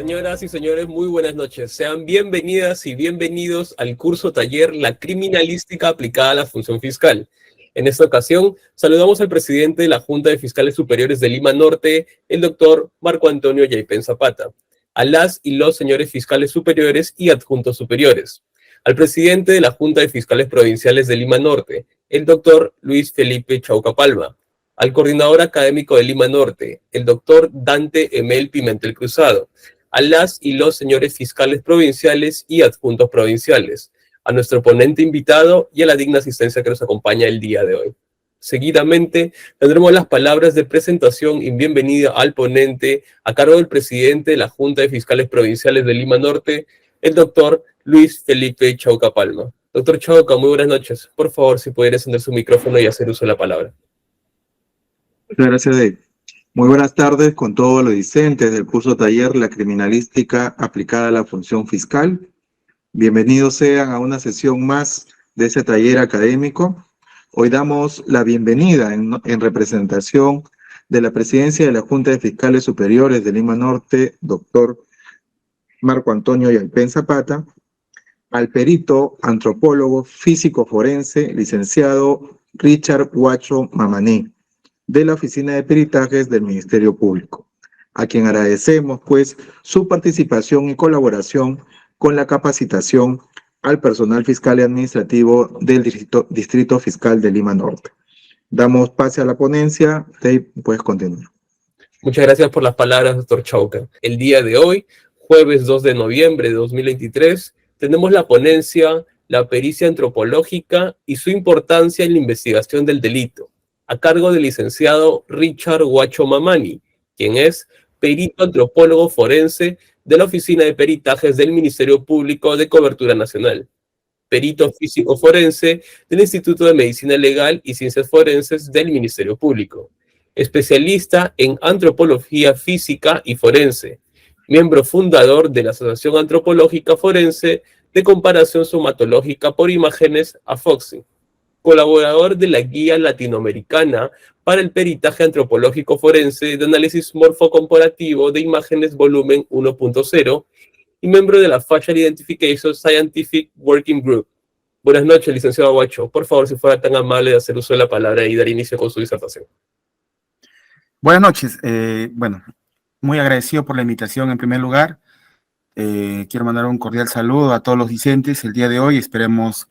Señoras y señores, muy buenas noches. Sean bienvenidas y bienvenidos al curso taller La Criminalística aplicada a la función fiscal. En esta ocasión, saludamos al presidente de la Junta de Fiscales Superiores de Lima Norte, el doctor Marco Antonio Yaipen Zapata, a las y los señores fiscales superiores y adjuntos superiores, al presidente de la Junta de Fiscales Provinciales de Lima Norte, el doctor Luis Felipe Chauca Palma, al coordinador académico de Lima Norte, el doctor Dante Emel Pimentel Cruzado, a las y los señores fiscales provinciales y adjuntos provinciales, a nuestro ponente invitado y a la digna asistencia que nos acompaña el día de hoy. Seguidamente, tendremos las palabras de presentación y bienvenida al ponente a cargo del presidente de la Junta de Fiscales Provinciales de Lima Norte, el doctor Luis Felipe Chauca Palma. Doctor Chauca, muy buenas noches. Por favor, si pudiera encender su micrófono y hacer uso de la palabra. Muchas gracias, Dave. Muy buenas tardes con todos los discentes del curso taller La Criminalística aplicada a la función fiscal. Bienvenidos sean a una sesión más de este taller académico. Hoy damos la bienvenida en representación de la presidencia de la Junta de Fiscales Superiores de Lima Norte, doctor Marco Antonio Yaipen Zapata, al perito antropólogo físico forense, licenciado Richard Huacho Mamaní, de la Oficina de Peritajes del Ministerio Público, a quien agradecemos pues su participación y colaboración con la capacitación al personal fiscal y administrativo del Distrito Fiscal de Lima Norte. Damos pase a la ponencia. Dave, puedes continuar. Muchas gracias por las palabras, doctor Chauca. El día de hoy, jueves 2 de noviembre de 2023, tenemos la ponencia La pericia antropológica y su importancia en la investigación del delito, a cargo del licenciado Richard Huacho Mamani, quien es perito antropólogo forense de la Oficina de Peritajes del Ministerio Público de Cobertura Nacional, perito físico forense del Instituto de Medicina Legal y Ciencias Forenses del Ministerio Público, especialista en antropología física y forense, miembro fundador de la Asociación Antropológica Forense de Comparación Somatológica por Imágenes, AFOXI, colaborador de la Guía Latinoamericana para el Peritaje Antropológico Forense de Análisis Morfocomparativo de Imágenes Volumen 1.0 y miembro de la Facial Identification Scientific Working Group. Buenas noches, licenciado Huacho. Por favor, si fuera tan amable de hacer uso de la palabra y dar inicio con su disertación. Buenas noches. Bueno, muy agradecido por la invitación en primer lugar. Quiero mandar un cordial saludo a todos los discentes el día de hoy. Esperemos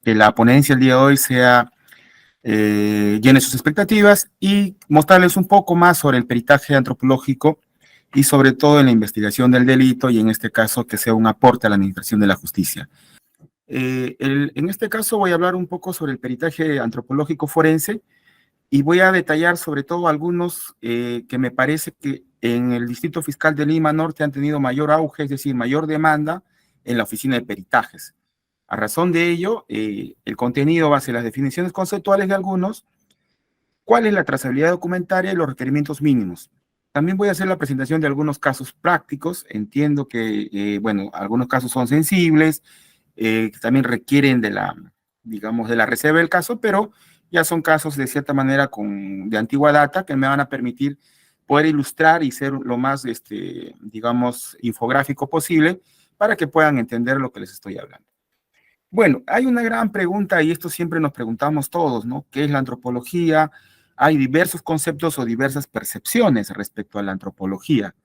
que la ponencia el día de hoy sea llene sus expectativas y mostrarles un poco más sobre el peritaje antropológico y sobre todo en la investigación del delito y en este caso que sea un aporte a la administración de la justicia. En este caso voy a hablar un poco sobre el peritaje antropológico forense y voy a detallar sobre todo algunos que me parece que en el Distrito Fiscal de Lima Norte han tenido mayor auge, es decir, mayor demanda en la oficina de peritajes. A razón de ello, el contenido va a ser las definiciones conceptuales de algunos, cuál es la trazabilidad documentaria y los requerimientos mínimos. También voy a hacer la presentación de algunos casos prácticos. Entiendo que, bueno, algunos casos son sensibles, que también requieren de la, digamos, de la reserva del caso, pero ya son casos de cierta manera de antigua data que me van a permitir poder ilustrar y ser lo más, digamos, infográfico posible para que puedan entender lo que les estoy hablando. Bueno, hay una gran pregunta y esto siempre nos preguntamos todos, ¿no? ¿Qué es la antropología? Hay diversos conceptos o diversas percepciones respecto a la antropología.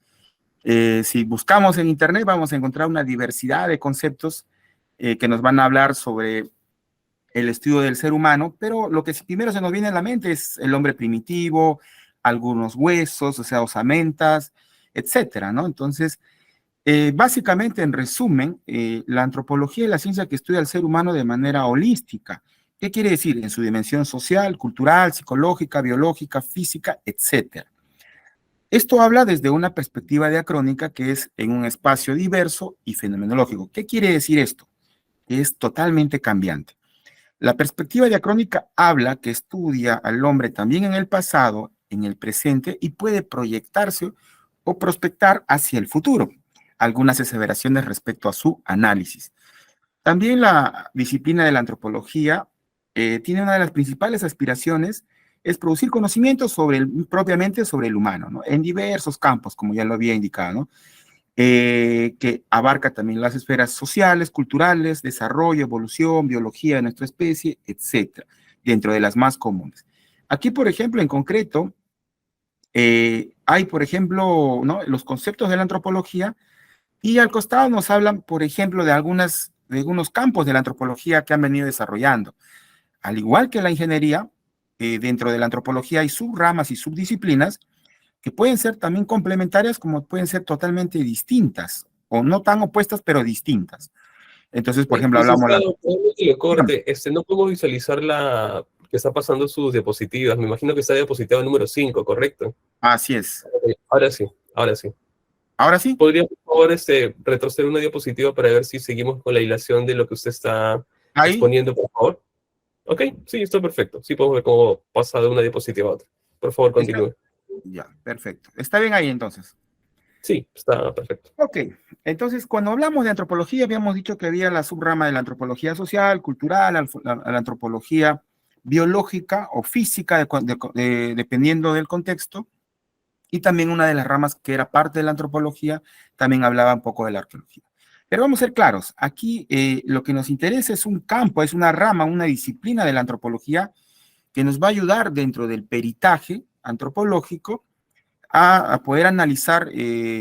Si buscamos en internet vamos a encontrar una diversidad de conceptos que nos van a hablar sobre el estudio del ser humano, pero lo que primero se nos viene a la mente es el hombre primitivo, algunos huesos, o sea, osamentas, etcétera, ¿no? Entonces, básicamente, en resumen, la antropología es la ciencia que estudia al ser humano de manera holística. ¿Qué quiere decir? En su dimensión social, cultural, psicológica, biológica, física, etc. Esto habla desde una perspectiva diacrónica que es en un espacio diverso y fenomenológico. ¿Qué quiere decir esto? Que es totalmente cambiante. La perspectiva diacrónica habla que estudia al hombre también en el pasado, en el presente y puede proyectarse o prospectar hacia el futuro. Algunas aseveraciones respecto a su análisis. También la disciplina de la antropología tiene una de las principales aspiraciones, es producir conocimientos propiamente sobre el humano, ¿no? En diversos campos, como ya lo había indicado, ¿no? que abarca también las esferas sociales, culturales, desarrollo, evolución, biología de nuestra especie, etcétera, dentro de las más comunes. Aquí, por ejemplo, en concreto, hay, por ejemplo, ¿no?, los conceptos de la antropología, y al costado nos hablan, por ejemplo, de algunos campos de la antropología que han venido desarrollando. Al igual que la ingeniería, dentro de la antropología hay subramas y subdisciplinas que pueden ser también complementarias como pueden ser totalmente distintas, o no tan opuestas, pero distintas. Entonces, por ejemplo, hablamos la... Licenciado, perdón que le corte. No podemos visualizar la que está pasando sus diapositivas. Me imagino que está diapositiva número 5, ¿correcto? Así es. Ahora sí, ahora sí. Ahora sí. ¿Podría, por favor, retroceder una diapositiva para ver si seguimos con la hilación de lo que usted está Ahí. exponiendo, por favor? Ok, sí, está perfecto. Sí podemos ver cómo pasa de una diapositiva a otra. Por favor, continúe. Ya, perfecto. ¿Está bien ahí entonces? Sí, está perfecto. Ok, entonces cuando hablamos de antropología habíamos dicho que había la subrama de la antropología social, cultural, la antropología biológica o física, dependiendo del contexto, y también una de las ramas que era parte de la antropología, también hablaba un poco de la arqueología. Pero vamos a ser claros, aquí lo que nos interesa es un campo, es una rama, una disciplina de la antropología que nos va a ayudar dentro del peritaje antropológico a poder analizar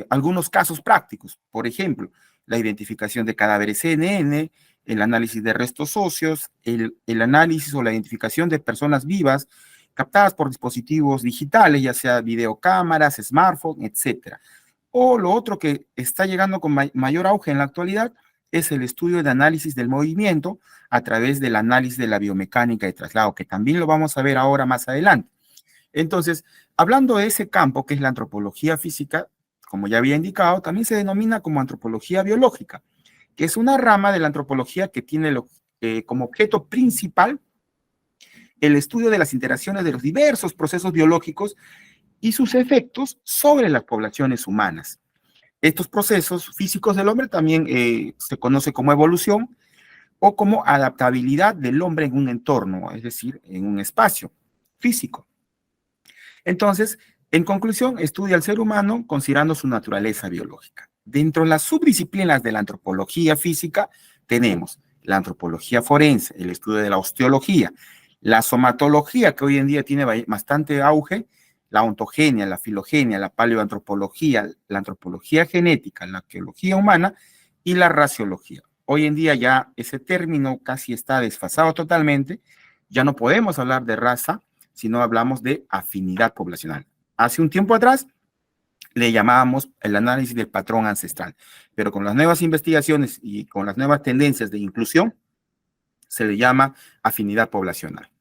algunos casos prácticos. Por ejemplo, la identificación de cadáveres CNN, el análisis de restos óseos, el análisis o la identificación de personas vivas captadas por dispositivos digitales, ya sea videocámaras, smartphones, etc. O lo otro que está llegando con mayor auge en la actualidad es el estudio de análisis del movimiento a través del análisis de la biomecánica de traslado, que también lo vamos a ver ahora más adelante. Entonces, hablando de ese campo que es la antropología física, como ya había indicado, también se denomina como antropología biológica, que es una rama de la antropología que tiene como objeto principal el estudio de las interacciones de los diversos procesos biológicos y sus efectos sobre las poblaciones humanas. Estos procesos físicos del hombre también se conoce como evolución o como adaptabilidad del hombre en un entorno, es decir, en un espacio físico. Entonces, en conclusión, estudia al ser humano considerando su naturaleza biológica. Dentro de las subdisciplinas de la antropología física tenemos la antropología forense, el estudio de la osteología, la somatología, que hoy en día tiene bastante auge, la ontogenia, la filogenia, la paleoantropología, la antropología genética, la arqueología humana y la raciología. Hoy en día ya ese término casi está desfasado totalmente, ya no podemos hablar de raza, sino hablamos de afinidad poblacional. Hace un tiempo atrás le llamábamos el análisis del patrón ancestral, pero con las nuevas investigaciones y con las nuevas tendencias de inclusión, se le llama afinidad poblacional.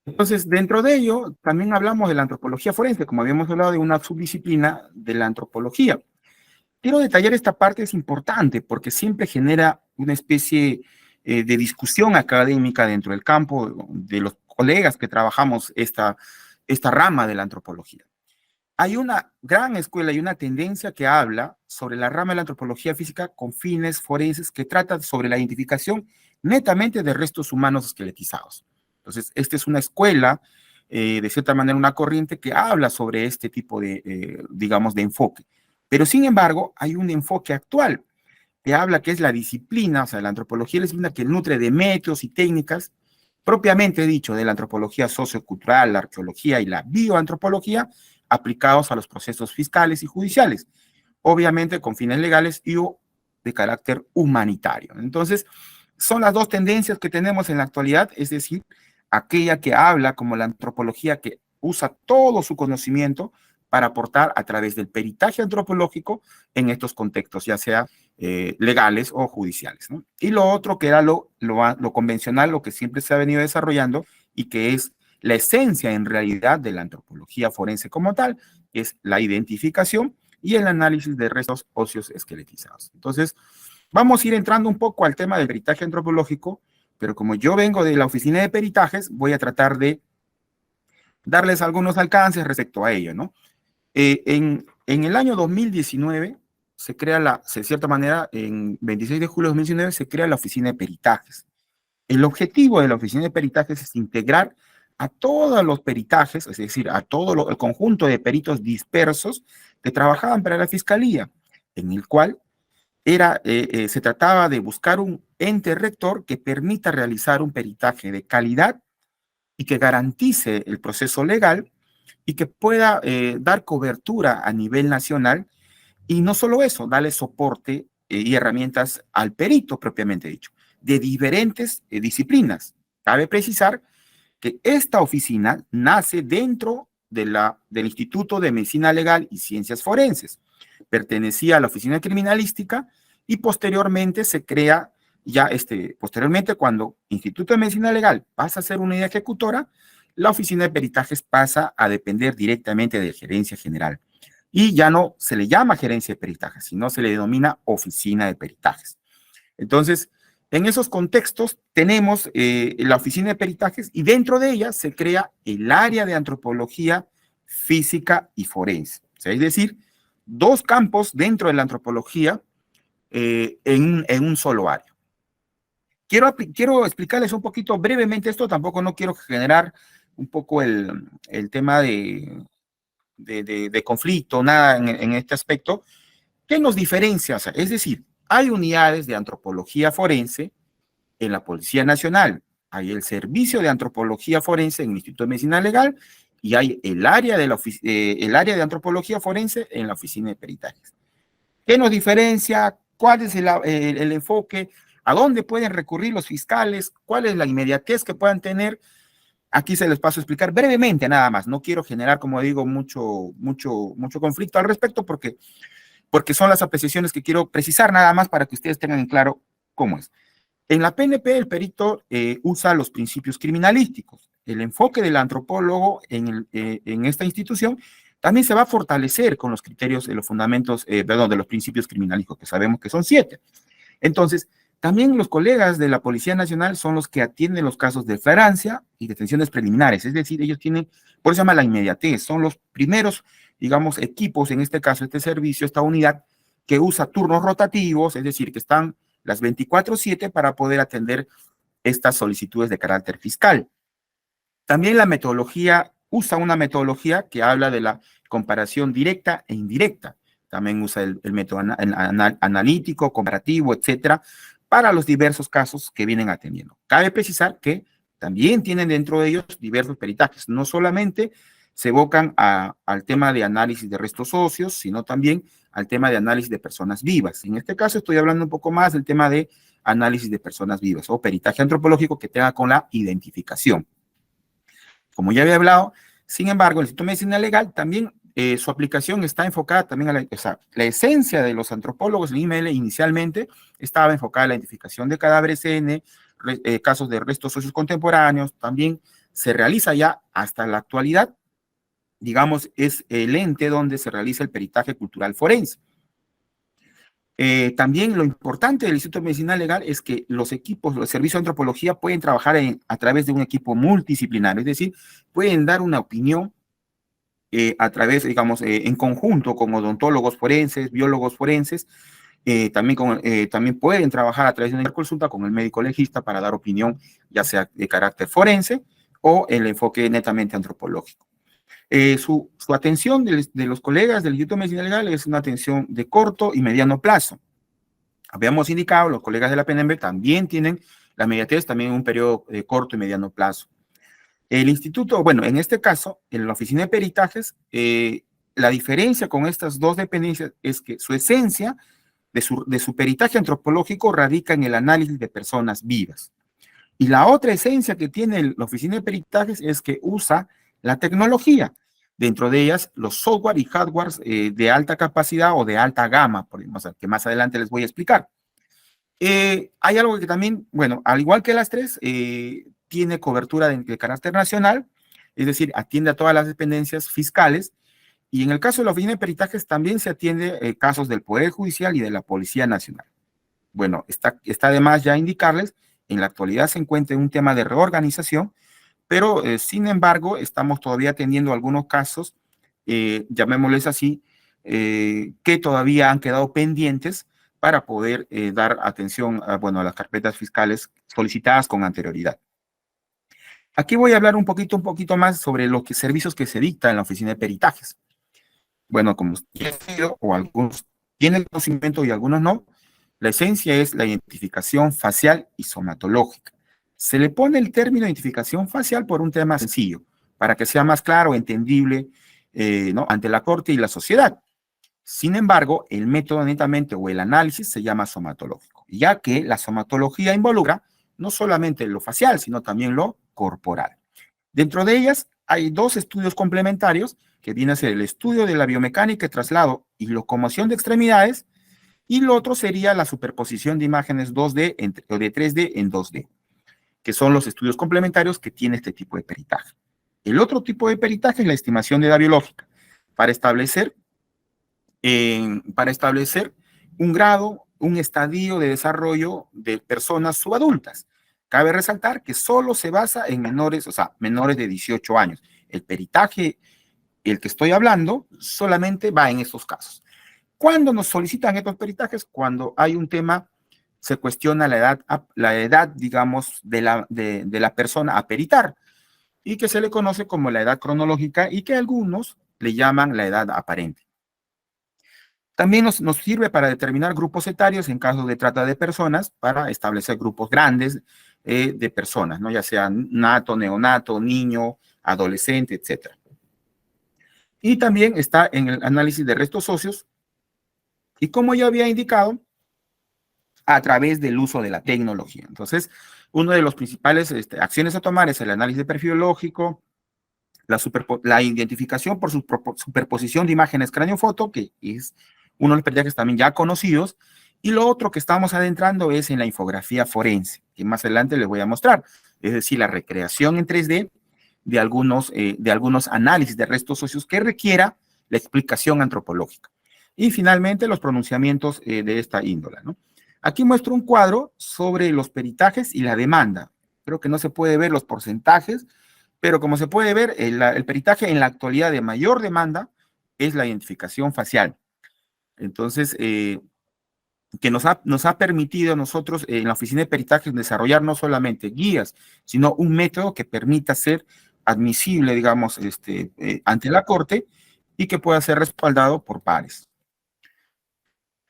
Entonces, dentro de ello, también hablamos de la antropología forense, como habíamos hablado de una subdisciplina de la antropología. Quiero detallar esta parte, es importante, porque siempre genera una especie de discusión académica dentro del campo de los colegas que trabajamos esta rama de la antropología. Hay una gran escuela y una tendencia que habla sobre la rama de la antropología física con fines forenses que trata sobre la identificación netamente de restos humanos esqueletizados. Entonces, esta es una escuela, de cierta manera una corriente que habla sobre este tipo de, digamos, de enfoque. Pero, sin embargo, hay un enfoque actual que habla que es la disciplina, o sea, la antropología es la disciplina que nutre de métodos y técnicas, propiamente dicho, de la antropología sociocultural, la arqueología y la bioantropología, aplicados a los procesos fiscales y judiciales, obviamente con fines legales y o de carácter humanitario. Entonces, son las dos tendencias que tenemos en la actualidad, es decir, aquella que habla como la antropología que usa todo su conocimiento para aportar a través del peritaje antropológico en estos contextos, ya sea legales o judiciales, ¿no? Y lo otro que era lo convencional, lo que siempre se ha venido desarrollando y que es la esencia en realidad de la antropología forense como tal, es la identificación y el análisis de restos óseos esqueletizados. Entonces, vamos a ir entrando un poco al tema del peritaje antropológico, pero como yo vengo de la oficina de peritajes, voy a tratar de darles algunos alcances respecto a ello, ¿no? En el año 2019 se crea de cierta manera, en 26 de julio de 2019 se crea la oficina de peritajes. El objetivo de la oficina de peritajes es integrar a todos los peritajes, es decir, a todo el conjunto de peritos dispersos que trabajaban para la fiscalía, en el cual se trataba de buscar un ente rector que permita realizar un peritaje de calidad y que garantice el proceso legal y que pueda dar cobertura a nivel nacional, y no solo eso, darle soporte y herramientas al perito propiamente dicho, de diferentes disciplinas. Cabe precisar que esta oficina nace dentro del Instituto de Medicina Legal y Ciencias Forenses. Pertenecía a la Oficina Criminalística y posteriormente se crea posteriormente, cuando Instituto de Medicina Legal pasa a ser unidad ejecutora, la Oficina de Peritajes pasa a depender directamente de Gerencia General. Y ya no se le llama Gerencia de Peritajes, sino se le denomina Oficina de Peritajes. Entonces, en esos contextos tenemos la Oficina de Peritajes y dentro de ella se crea el área de antropología física y forense. O sea, es decir, dos campos dentro de la antropología en un solo área. Quiero explicarles un poquito brevemente esto, tampoco no quiero generar un poco el tema de conflicto, nada en este aspecto. ¿Qué nos diferencia? O sea, es decir, hay unidades de antropología forense en la Policía Nacional, hay el Servicio de Antropología Forense en el Instituto de Medicina Legal y hay el área de antropología forense en la Oficina de Peritajes. ¿Qué nos diferencia? ¿Cuál es el enfoque? ¿A dónde pueden recurrir los fiscales? ¿Cuál es la inmediatez que puedan tener? Aquí se les paso a explicar brevemente nada más. No quiero generar, como digo, mucho conflicto al respecto porque son las apreciaciones que quiero precisar nada más para que ustedes tengan en claro cómo es. En la PNP el perito usa los principios criminalísticos. El enfoque del antropólogo en esta institución también se va a fortalecer con los criterios de los fundamentos, de los principios criminalísticos, que sabemos que son 7. Entonces, también los colegas de la Policía Nacional son los que atienden los casos de flagrancia y detenciones preliminares, es decir, ellos tienen, por eso se llama la inmediatez, son los primeros, digamos, equipos, en este caso, este servicio, esta unidad, que usa turnos rotativos, es decir, que están las 24/7 para poder atender estas solicitudes de carácter fiscal. También la metodología, usa una metodología que habla de la comparación directa e indirecta. También usa el método analítico, comparativo, etcétera, para los diversos casos que vienen atendiendo. Cabe precisar que también tienen dentro de ellos diversos peritajes. No solamente se evocan al tema de análisis de restos óseos, sino también al tema de análisis de personas vivas. En este caso estoy hablando un poco más del tema de análisis de personas vivas o peritaje antropológico que tenga con la identificación. Como ya había hablado, sin embargo, el Instituto de Medicina Legal también su aplicación está enfocada también a la esencia de los antropólogos. El IML inicialmente estaba enfocada a la identificación de cadáveres casos de restos óseos contemporáneos. También se realiza ya hasta la actualidad, digamos, es el ente donde se realiza el peritaje cultural forense. También lo importante del Instituto de Medicina Legal es que los equipos, los servicios de antropología pueden trabajar a través de un equipo multidisciplinario, es decir, pueden dar una opinión a través, digamos, en conjunto con odontólogos forenses, biólogos forenses, también pueden trabajar a través de una consulta con el médico legista para dar opinión, ya sea de carácter forense o el enfoque netamente antropológico. Su atención de los colegas del Instituto de Medicina Legal es una atención de corto y mediano plazo. Habíamos indicado, los colegas de la PNB también tienen la inmediatez, también un periodo de corto y mediano plazo. El instituto, bueno, en este caso, en la oficina de peritajes, la diferencia con estas dos dependencias es que su esencia de su peritaje antropológico radica en el análisis de personas vivas. Y la otra esencia que tiene la oficina de peritajes es que usa la tecnología, dentro de ellas los software y hardware de alta capacidad o de alta gama, que más adelante les voy a explicar. Hay algo que también, bueno, al igual que las tres, tiene cobertura de carácter nacional, es decir, atiende a todas las dependencias fiscales, y en el caso de la oficina de peritajes también se atiende casos del Poder Judicial y de la Policía Nacional. Bueno, está además ya indicarles, en la actualidad se encuentra en un tema de reorganización, pero sin embargo estamos todavía atendiendo algunos casos, llamémosles así, que todavía han quedado pendientes para poder dar atención a las carpetas fiscales solicitadas con anterioridad. Aquí voy a hablar un poquito más sobre los servicios que se dictan en la oficina de peritajes. Bueno, como ustedes han visto, o algunos tienen conocimiento y algunos no. La esencia es la identificación facial y somatológica. Se le pone el término identificación facial por un tema sencillo, para que sea más claro, entendible, ¿no?, ante la corte y la sociedad. Sin embargo, el método netamente o el análisis se llama somatológico, ya que la somatología involucra no solamente lo facial, sino también lo corporal. Dentro de ellas hay dos estudios complementarios, que viene a ser el estudio de la biomecánica, traslado y locomoción de extremidades, y lo otro sería la superposición de imágenes 2D o de 3D en 2D, que son los estudios complementarios que tiene este tipo de peritaje. El otro tipo de peritaje es la estimación de edad biológica, para establecer un grado, un estadio de desarrollo de personas subadultas. Cabe resaltar que solo se basa en menores, o sea, menores de 18 años. El peritaje, el que estoy hablando, solamente va en estos casos. ¿Cuándo nos solicitan estos peritajes? Cuando hay un tema, se cuestiona la edad, digamos, de la persona a peritar, y que se le conoce como la edad cronológica y que algunos le llaman la edad aparente. También nos sirve para determinar grupos etarios en caso de trata de personas, para establecer grupos grandes de personas, ¿no?, ya sea nato, neonato, niño, adolescente, etc. Y también está en el análisis de restos óseos, y como ya había indicado, a través del uso de la tecnología. Entonces, una de las principales acciones a tomar es el análisis de perfil biológico, la identificación por superposición de imágenes cráneo-foto, que es uno de los peritajes también ya conocidos, y lo otro que estamos adentrando es en la infografía forense, que más adelante les voy a mostrar, es decir, la recreación en 3D de algunos análisis de restos óseos que requiera la explicación antropológica. Y finalmente, los pronunciamientos de esta índole, ¿no? Aquí muestro un cuadro sobre los peritajes y la demanda. Creo que no se puede ver los porcentajes, pero como se puede ver, el peritaje en la actualidad de mayor demanda es la identificación facial. Entonces, que nos ha permitido a nosotros en la oficina de peritajes desarrollar no solamente guías, sino un método que permita ser admisible, digamos, ante la corte, y que pueda ser respaldado por pares.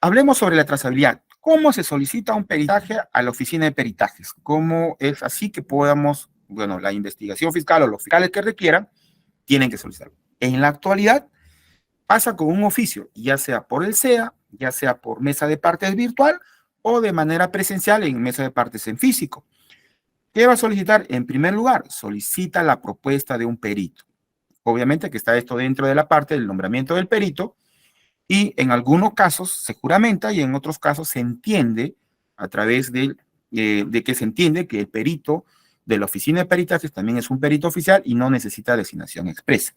Hablemos sobre la trazabilidad. ¿Cómo se solicita un peritaje a la oficina de peritajes? ¿Cómo es así que podamos, bueno, la investigación fiscal o los fiscales que requieran, tienen que solicitarlo? En la actualidad, pasa con un oficio, ya sea por el SEA, ya sea por mesa de partes virtual o de manera presencial en mesa de partes en físico. ¿Qué va a solicitar? En primer lugar, solicita la propuesta de un perito. Obviamente que está esto dentro de la parte del nombramiento del perito, y en algunos casos se juramenta y en otros casos se entiende a través de que se entiende que el perito de la oficina de peritajes también es un perito oficial y no necesita designación expresa.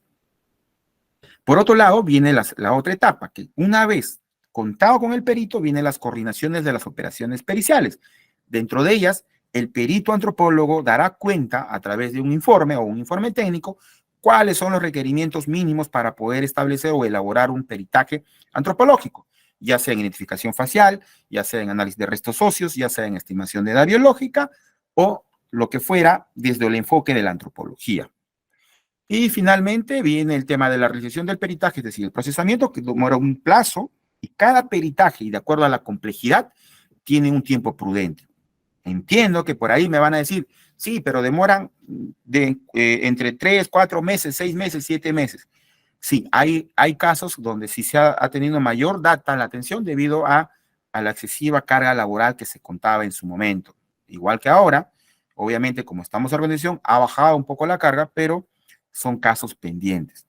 Por otro lado, viene la otra etapa, que una vez contado con el perito, vienen las coordinaciones de las operaciones periciales. Dentro de ellas, el perito antropólogo dará cuenta a través de un informe o un informe técnico cuáles son los requerimientos mínimos para poder establecer o elaborar un peritaje antropológico, ya sea en identificación facial, ya sea en análisis de restos óseos, ya sea en estimación de edad biológica o lo que fuera desde el enfoque de la antropología. Y finalmente viene el tema de la realización del peritaje, es decir, el procesamiento, que demora un plazo, y cada peritaje, y de acuerdo a la complejidad, tiene un tiempo prudente. Entiendo que por ahí me van a decir, sí, pero demoran entre 3, 4 meses, 6 meses, 7 meses. Sí, hay casos donde sí se ha tenido mayor data en la atención debido a la excesiva carga laboral que se contaba en su momento. Igual que ahora, obviamente, como estamos en organización, ha bajado un poco la carga, pero son casos pendientes.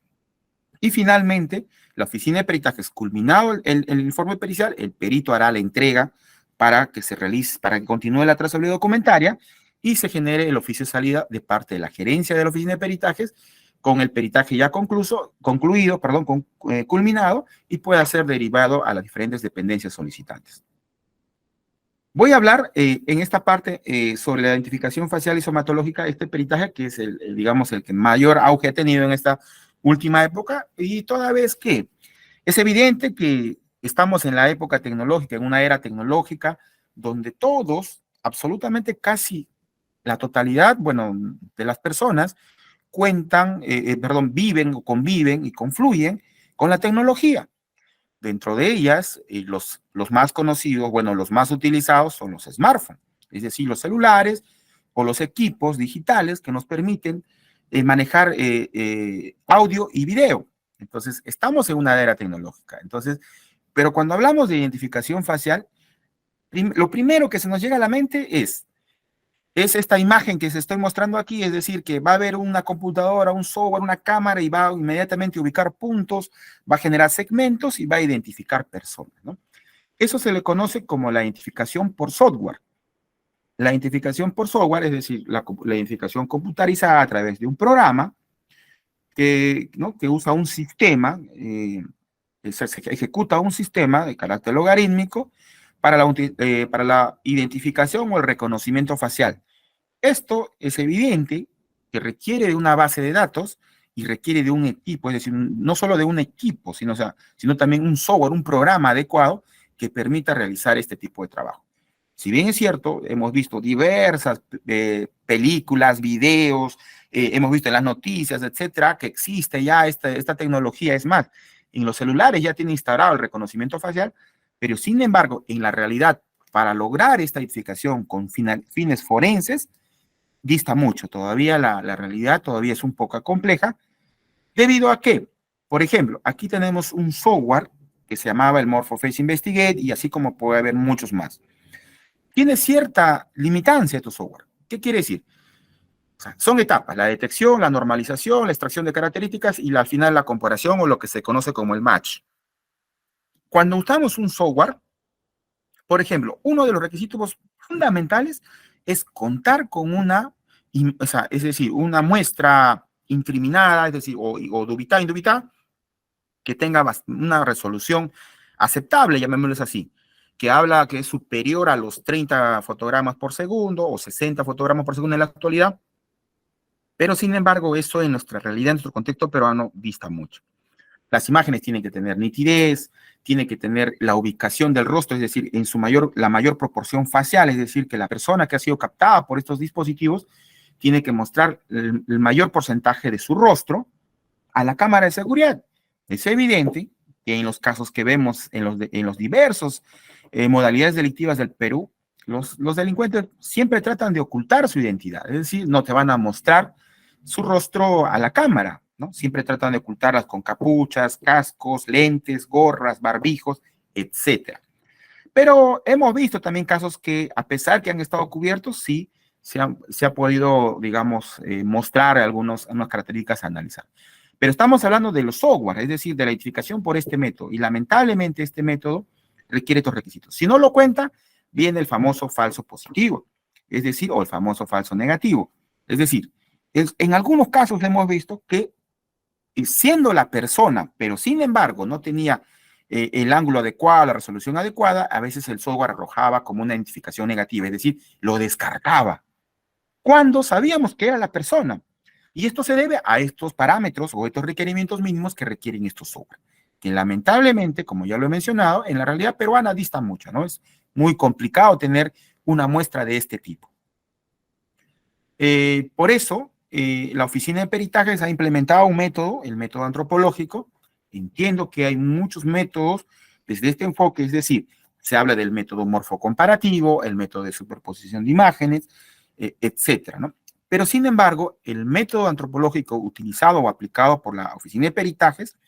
Y finalmente, la oficina de peritajes, culminado el informe pericial, el perito hará la entrega para que se realice, para que continúe la trazabilidad documentaria y se genere el oficio de salida de parte de la gerencia de la oficina de peritajes con el peritaje ya culminado, y pueda ser derivado a las diferentes dependencias solicitantes. Voy a hablar en esta parte sobre la identificación facial y somatológica, este peritaje que es digamos, el que mayor auge ha tenido en esta última época, y toda vez que es evidente que estamos en la época tecnológica, en una era tecnológica, donde todos, absolutamente casi la totalidad, bueno, de las personas viven o conviven y confluyen con la tecnología. Dentro de ellas, los más conocidos, bueno, los más utilizados son los smartphones, es decir, los celulares o los equipos digitales que nos permiten manejar audio y video. Entonces, estamos en una era tecnológica. Entonces, pero cuando hablamos de identificación facial, lo primero que se nos llega a la mente es esta imagen que se estoy mostrando aquí, es decir, que va a haber una computadora, un software, una cámara y va a inmediatamente ubicar puntos, va a generar segmentos y va a identificar personas, ¿no? Eso se le conoce como la identificación por software. La identificación por software, es decir, la identificación computarizada a través de un programa ¿no? que usa un sistema, se ejecuta un sistema de carácter logarítmico para la identificación o el reconocimiento facial. Esto es evidente que requiere de una base de datos y requiere de un equipo, es decir, no solo de un equipo, sino también un software, un programa adecuado que permita realizar este tipo de trabajo. Si bien es cierto, hemos visto diversas películas, videos, hemos visto en las noticias, etcétera, que existe ya esta tecnología. Es más, en los celulares ya tiene instalado el reconocimiento facial, pero sin embargo, en la realidad, para lograr esta identificación con fines forenses, dista mucho. Todavía la realidad todavía es un poco compleja, debido a que, por ejemplo, aquí tenemos un software que se llamaba el Morphoface Investigate y así como puede haber muchos más. Tiene cierta limitancia tu software. ¿Qué quiere decir? O sea, son etapas: la detección, la normalización, la extracción de características y al final la comparación o lo que se conoce como el match. Cuando usamos un software, por ejemplo, uno de los requisitos fundamentales es contar con es decir, una muestra incriminada, es decir, o dubitada, indubitada, que tenga una resolución aceptable, llamémosles así, que habla que es superior a los 30 fotogramas por segundo o 60 fotogramas por segundo en la actualidad, pero sin embargo eso en nuestra realidad, en nuestro contexto peruano, dista mucho. Las imágenes tienen que tener nitidez, tiene que tener la ubicación del rostro, es decir, la mayor proporción facial, es decir, que la persona que ha sido captada por estos dispositivos tiene que mostrar el mayor porcentaje de su rostro a la cámara de seguridad. Es evidente que en los casos que vemos en los diversos modalidades delictivas del Perú, los delincuentes siempre tratan de ocultar su identidad, es decir, no te van a mostrar su rostro a la cámara, ¿no? Siempre tratan de ocultarlas con capuchas, cascos, lentes, gorras, barbijos, etc. Pero hemos visto también casos que, a pesar que han estado cubiertos, sí se ha podido, digamos, mostrar unas características a analizar. Pero estamos hablando de los software, es decir, de la identificación por este método, y lamentablemente este método requiere estos requisitos. Si no lo cuenta, viene el famoso falso positivo, es decir, o el famoso falso negativo. Es decir, en algunos casos hemos visto que siendo la persona, pero sin embargo no tenía el ángulo adecuado, la resolución adecuada, a veces el software arrojaba como una identificación negativa, es decir, lo descartaba, cuando sabíamos que era la persona. Y esto se debe a estos parámetros o estos requerimientos mínimos que requieren estos software, que lamentablemente, como ya lo he mencionado, en la realidad peruana dista mucho, ¿no? Es muy complicado tener una muestra de este tipo. Por eso, la Oficina de Peritajes ha implementado un método, el método antropológico. Entiendo que hay muchos métodos desde este enfoque, es decir, se habla del método morfocomparativo, el método de superposición de imágenes, etcétera, ¿no? Pero, sin embargo, el método antropológico utilizado o aplicado por la Oficina de Peritajes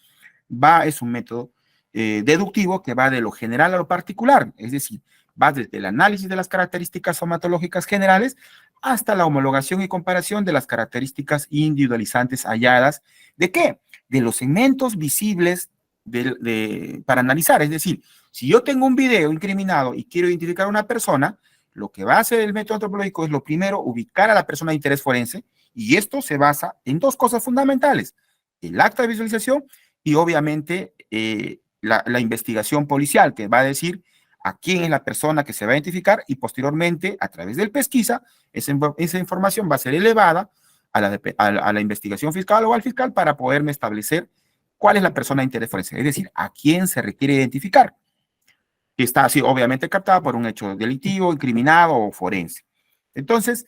es un método deductivo que va de lo general a lo particular, es decir, va desde el análisis de las características somatológicas generales hasta la homologación y comparación de las características individualizantes halladas. ¿De qué? De los segmentos visibles para analizar. Es decir, si yo tengo un video incriminado y quiero identificar a una persona, lo que va a hacer el método antropológico es, lo primero, ubicar a la persona de interés forense, y esto se basa en dos cosas fundamentales: el acta de visualización y obviamente la investigación policial, que va a decir a quién es la persona que se va a identificar, y posteriormente, a través del pesquisa, esa información va a ser elevada a la investigación fiscal o al fiscal para poderme establecer cuál es la persona de interés forense, es decir, a quién se requiere identificar, que está así obviamente captada por un hecho delictivo, incriminado o forense. Entonces,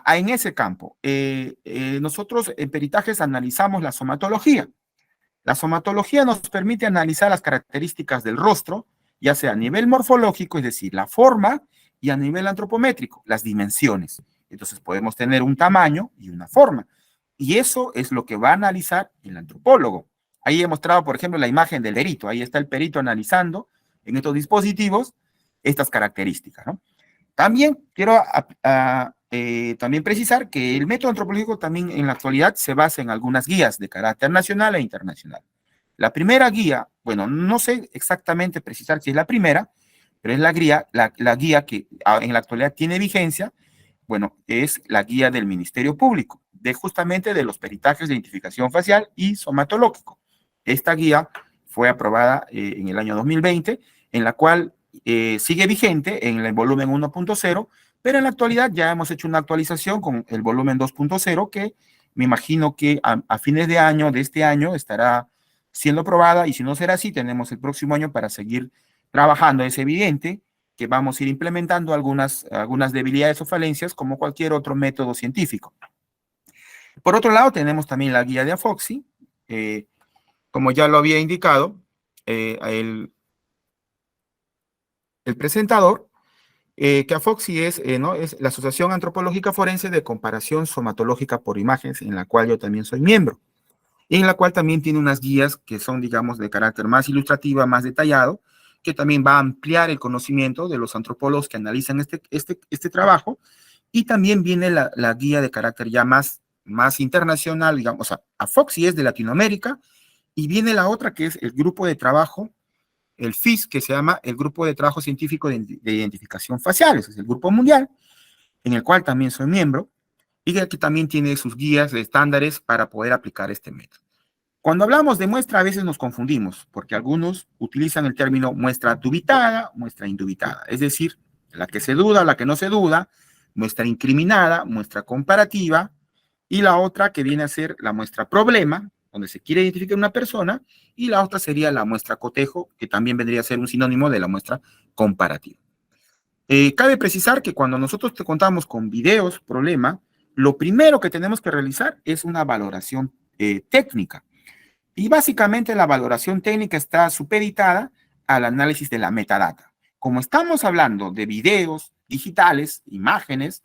en ese campo. Nosotros en peritajes analizamos la somatología. La somatología nos permite analizar las características del rostro, ya sea a nivel morfológico, es decir, la forma, y a nivel antropométrico, las dimensiones. Entonces podemos tener un tamaño y una forma. Y eso es lo que va a analizar el antropólogo. Ahí he mostrado, por ejemplo, la imagen del perito. Ahí está el perito analizando en estos dispositivos estas características, ¿no? También quiero también precisar que el método antropológico también en la actualidad se basa en algunas guías de carácter nacional e internacional. La primera guía, bueno, no sé exactamente precisar si es la primera, pero es la guía que en la actualidad tiene vigencia, bueno, es la guía del Ministerio Público, justamente de los peritajes de identificación facial y somatológico. Esta guía fue aprobada en el año 2020, en la cual sigue vigente en el volumen 1.0, pero en la actualidad ya hemos hecho una actualización con el volumen 2.0 que me imagino que a fines de este año estará siendo aprobada, y si no será así, tenemos el próximo año para seguir trabajando. Es evidente que vamos a ir implementando algunas debilidades o falencias como cualquier otro método científico. Por otro lado, tenemos también la guía de AFOXI, como ya lo había indicado el presentador, que AFOXI ¿no? Es la Asociación Antropológica Forense de Comparación Somatológica por Imágenes, en la cual yo también soy miembro, y en la cual también tiene unas guías que son, digamos, de carácter más ilustrativa, más detallado, que también va a ampliar el conocimiento de los antropólogos que analizan este trabajo, y también viene la guía de carácter ya más internacional, digamos, o sea, AFOXI es de Latinoamérica, y viene la otra que es el grupo de trabajo, el FIS, que se llama el Grupo de Trabajo Científico de Identificación Facial, ese es el grupo mundial, en el cual también soy miembro, y que también tiene sus guías de estándares para poder aplicar este método. Cuando hablamos de muestra, a veces nos confundimos, porque algunos utilizan el término muestra dubitada, muestra indubitada, es decir, la que se duda, la que no se duda, muestra incriminada, muestra comparativa, y la otra que viene a ser la muestra problema, donde se quiere identificar una persona, y la otra sería la muestra cotejo, que también vendría a ser un sinónimo de la muestra comparativa. Cabe precisar que cuando nosotros te contamos con videos problema, lo primero que tenemos que realizar es una valoración técnica. Y básicamente la valoración técnica está supeditada al análisis de la metadata. Como estamos hablando de videos digitales, imágenes,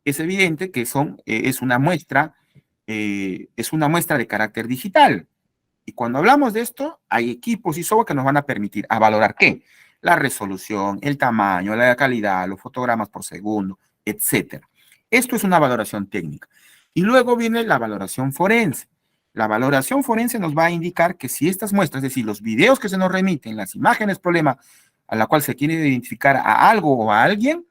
es evidente que es una muestra de carácter digital. Y cuando hablamos de esto, hay equipos y software que nos van a permitir a valorar ¿qué? La resolución, el tamaño, la calidad, los fotogramas por segundo, etc. Esto es una valoración técnica. Y luego viene la valoración forense. La valoración forense nos va a indicar que si estas muestras, es decir, los videos que se nos remiten, las imágenes problema a la cual se quiere identificar a algo o a alguien,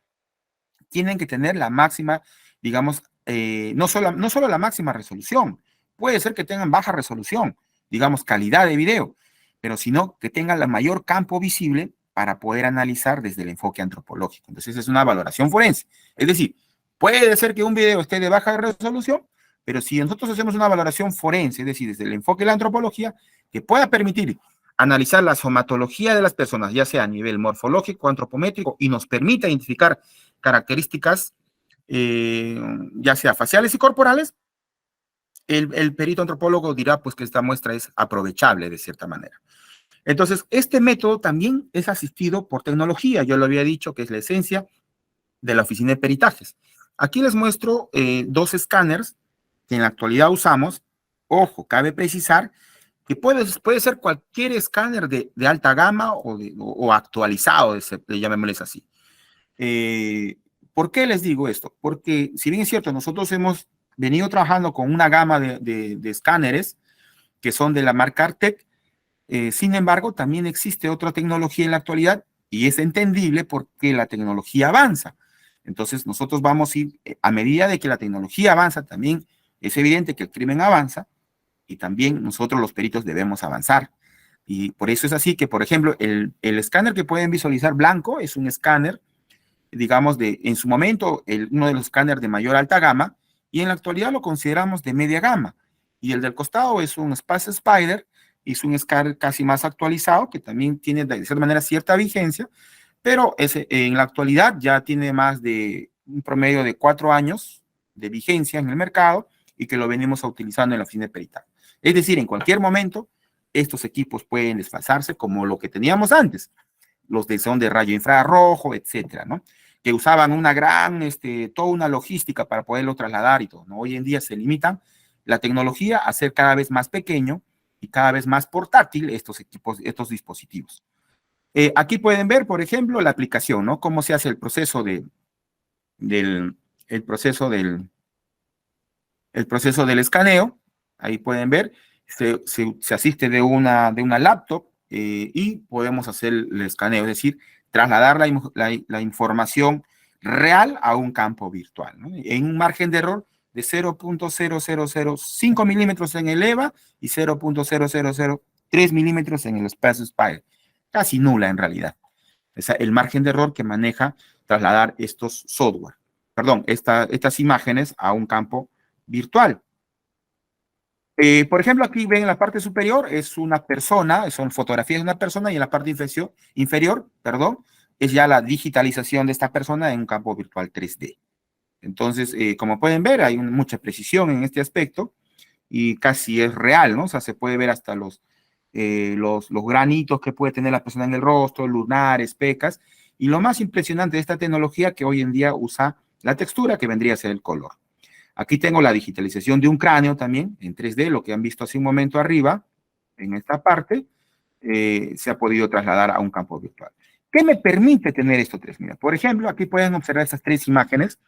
tienen que tener la máxima, digamos, no solo la máxima resolución, puede ser que tengan baja resolución, digamos, calidad de video, pero sino que tengan el mayor campo visible para poder analizar desde el enfoque antropológico. Entonces, es una valoración forense. Es decir, puede ser que un video esté de baja resolución, pero si nosotros hacemos una valoración forense, es decir, desde el enfoque de la antropología, que pueda permitir analizar la somatología de las personas, ya sea a nivel morfológico, antropométrico, y nos permita identificar características, ya sea faciales y corporales, el perito antropólogo dirá pues que esta muestra es aprovechable de cierta manera. Entonces, este método también es asistido por tecnología. Yo lo había dicho que es la esencia de la oficina de peritajes. Aquí les muestro dos escáneres que en la actualidad usamos. Ojo, cabe precisar que puede ser cualquier escáner de alta gama o actualizado, llamémosles así. ¿Por qué les digo esto? Porque si bien es cierto, nosotros hemos venido trabajando con una gama de escáneres que son de la marca Artec, sin embargo, también existe otra tecnología en la actualidad y es entendible porque la tecnología avanza. Entonces, nosotros vamos a ir, a medida de que la tecnología avanza, también es evidente que el crimen avanza y también nosotros los peritos debemos avanzar. Y por eso es así que, por ejemplo, el escáner que pueden visualizar blanco es un escáner, digamos, en su momento, uno de los escáneres de mayor alta gama, y en la actualidad lo consideramos de media gama. Y el del costado es un Space Spider, es un escáner casi más actualizado, que también tiene de cierta manera cierta vigencia, pero en la actualidad ya tiene más de un promedio de 4 años de vigencia en el mercado y que lo venimos utilizando en la oficina de peritaje. Es decir, en cualquier momento, estos equipos pueden desfasarse como lo que teníamos antes, los de son de rayo infrarrojo, etcétera, ¿no? Que usaban una gran, toda una logística para poderlo trasladar y todo, ¿no? Hoy en día se limitan la tecnología a ser cada vez más pequeño y cada vez más portátil estos equipos, estos dispositivos. Aquí pueden ver, por ejemplo, la aplicación, ¿no? Cómo se hace el proceso el proceso del escaneo. Ahí pueden ver, se asiste de una laptop y podemos hacer el escaneo, es decir, trasladar la información real a un campo virtual, ¿no? En un margen de error de 0.0005 milímetros en el EVA y 0.0003 milímetros en el Space Spire. Casi nula en realidad. Es el margen de error que maneja trasladar estos software, perdón, estas imágenes a un campo virtual. Por ejemplo, aquí ven en la parte superior es una persona, son fotografías de una persona, y en la parte inferior, perdón, es ya la digitalización de esta persona en un campo virtual 3D. Entonces, como pueden ver, hay mucha precisión en este aspecto y casi es real, ¿no? O sea, se puede ver hasta los granitos que puede tener la persona en el rostro, lunares, pecas, y lo más impresionante de esta tecnología que hoy en día usa la textura, que vendría a ser el color. Aquí tengo la digitalización de un cráneo también en 3D, lo que han visto hace un momento arriba, en esta parte, se ha podido trasladar a un campo virtual. ¿Qué me permite tener esto 3? Mira, por ejemplo, aquí pueden observar estas 3 imágenes.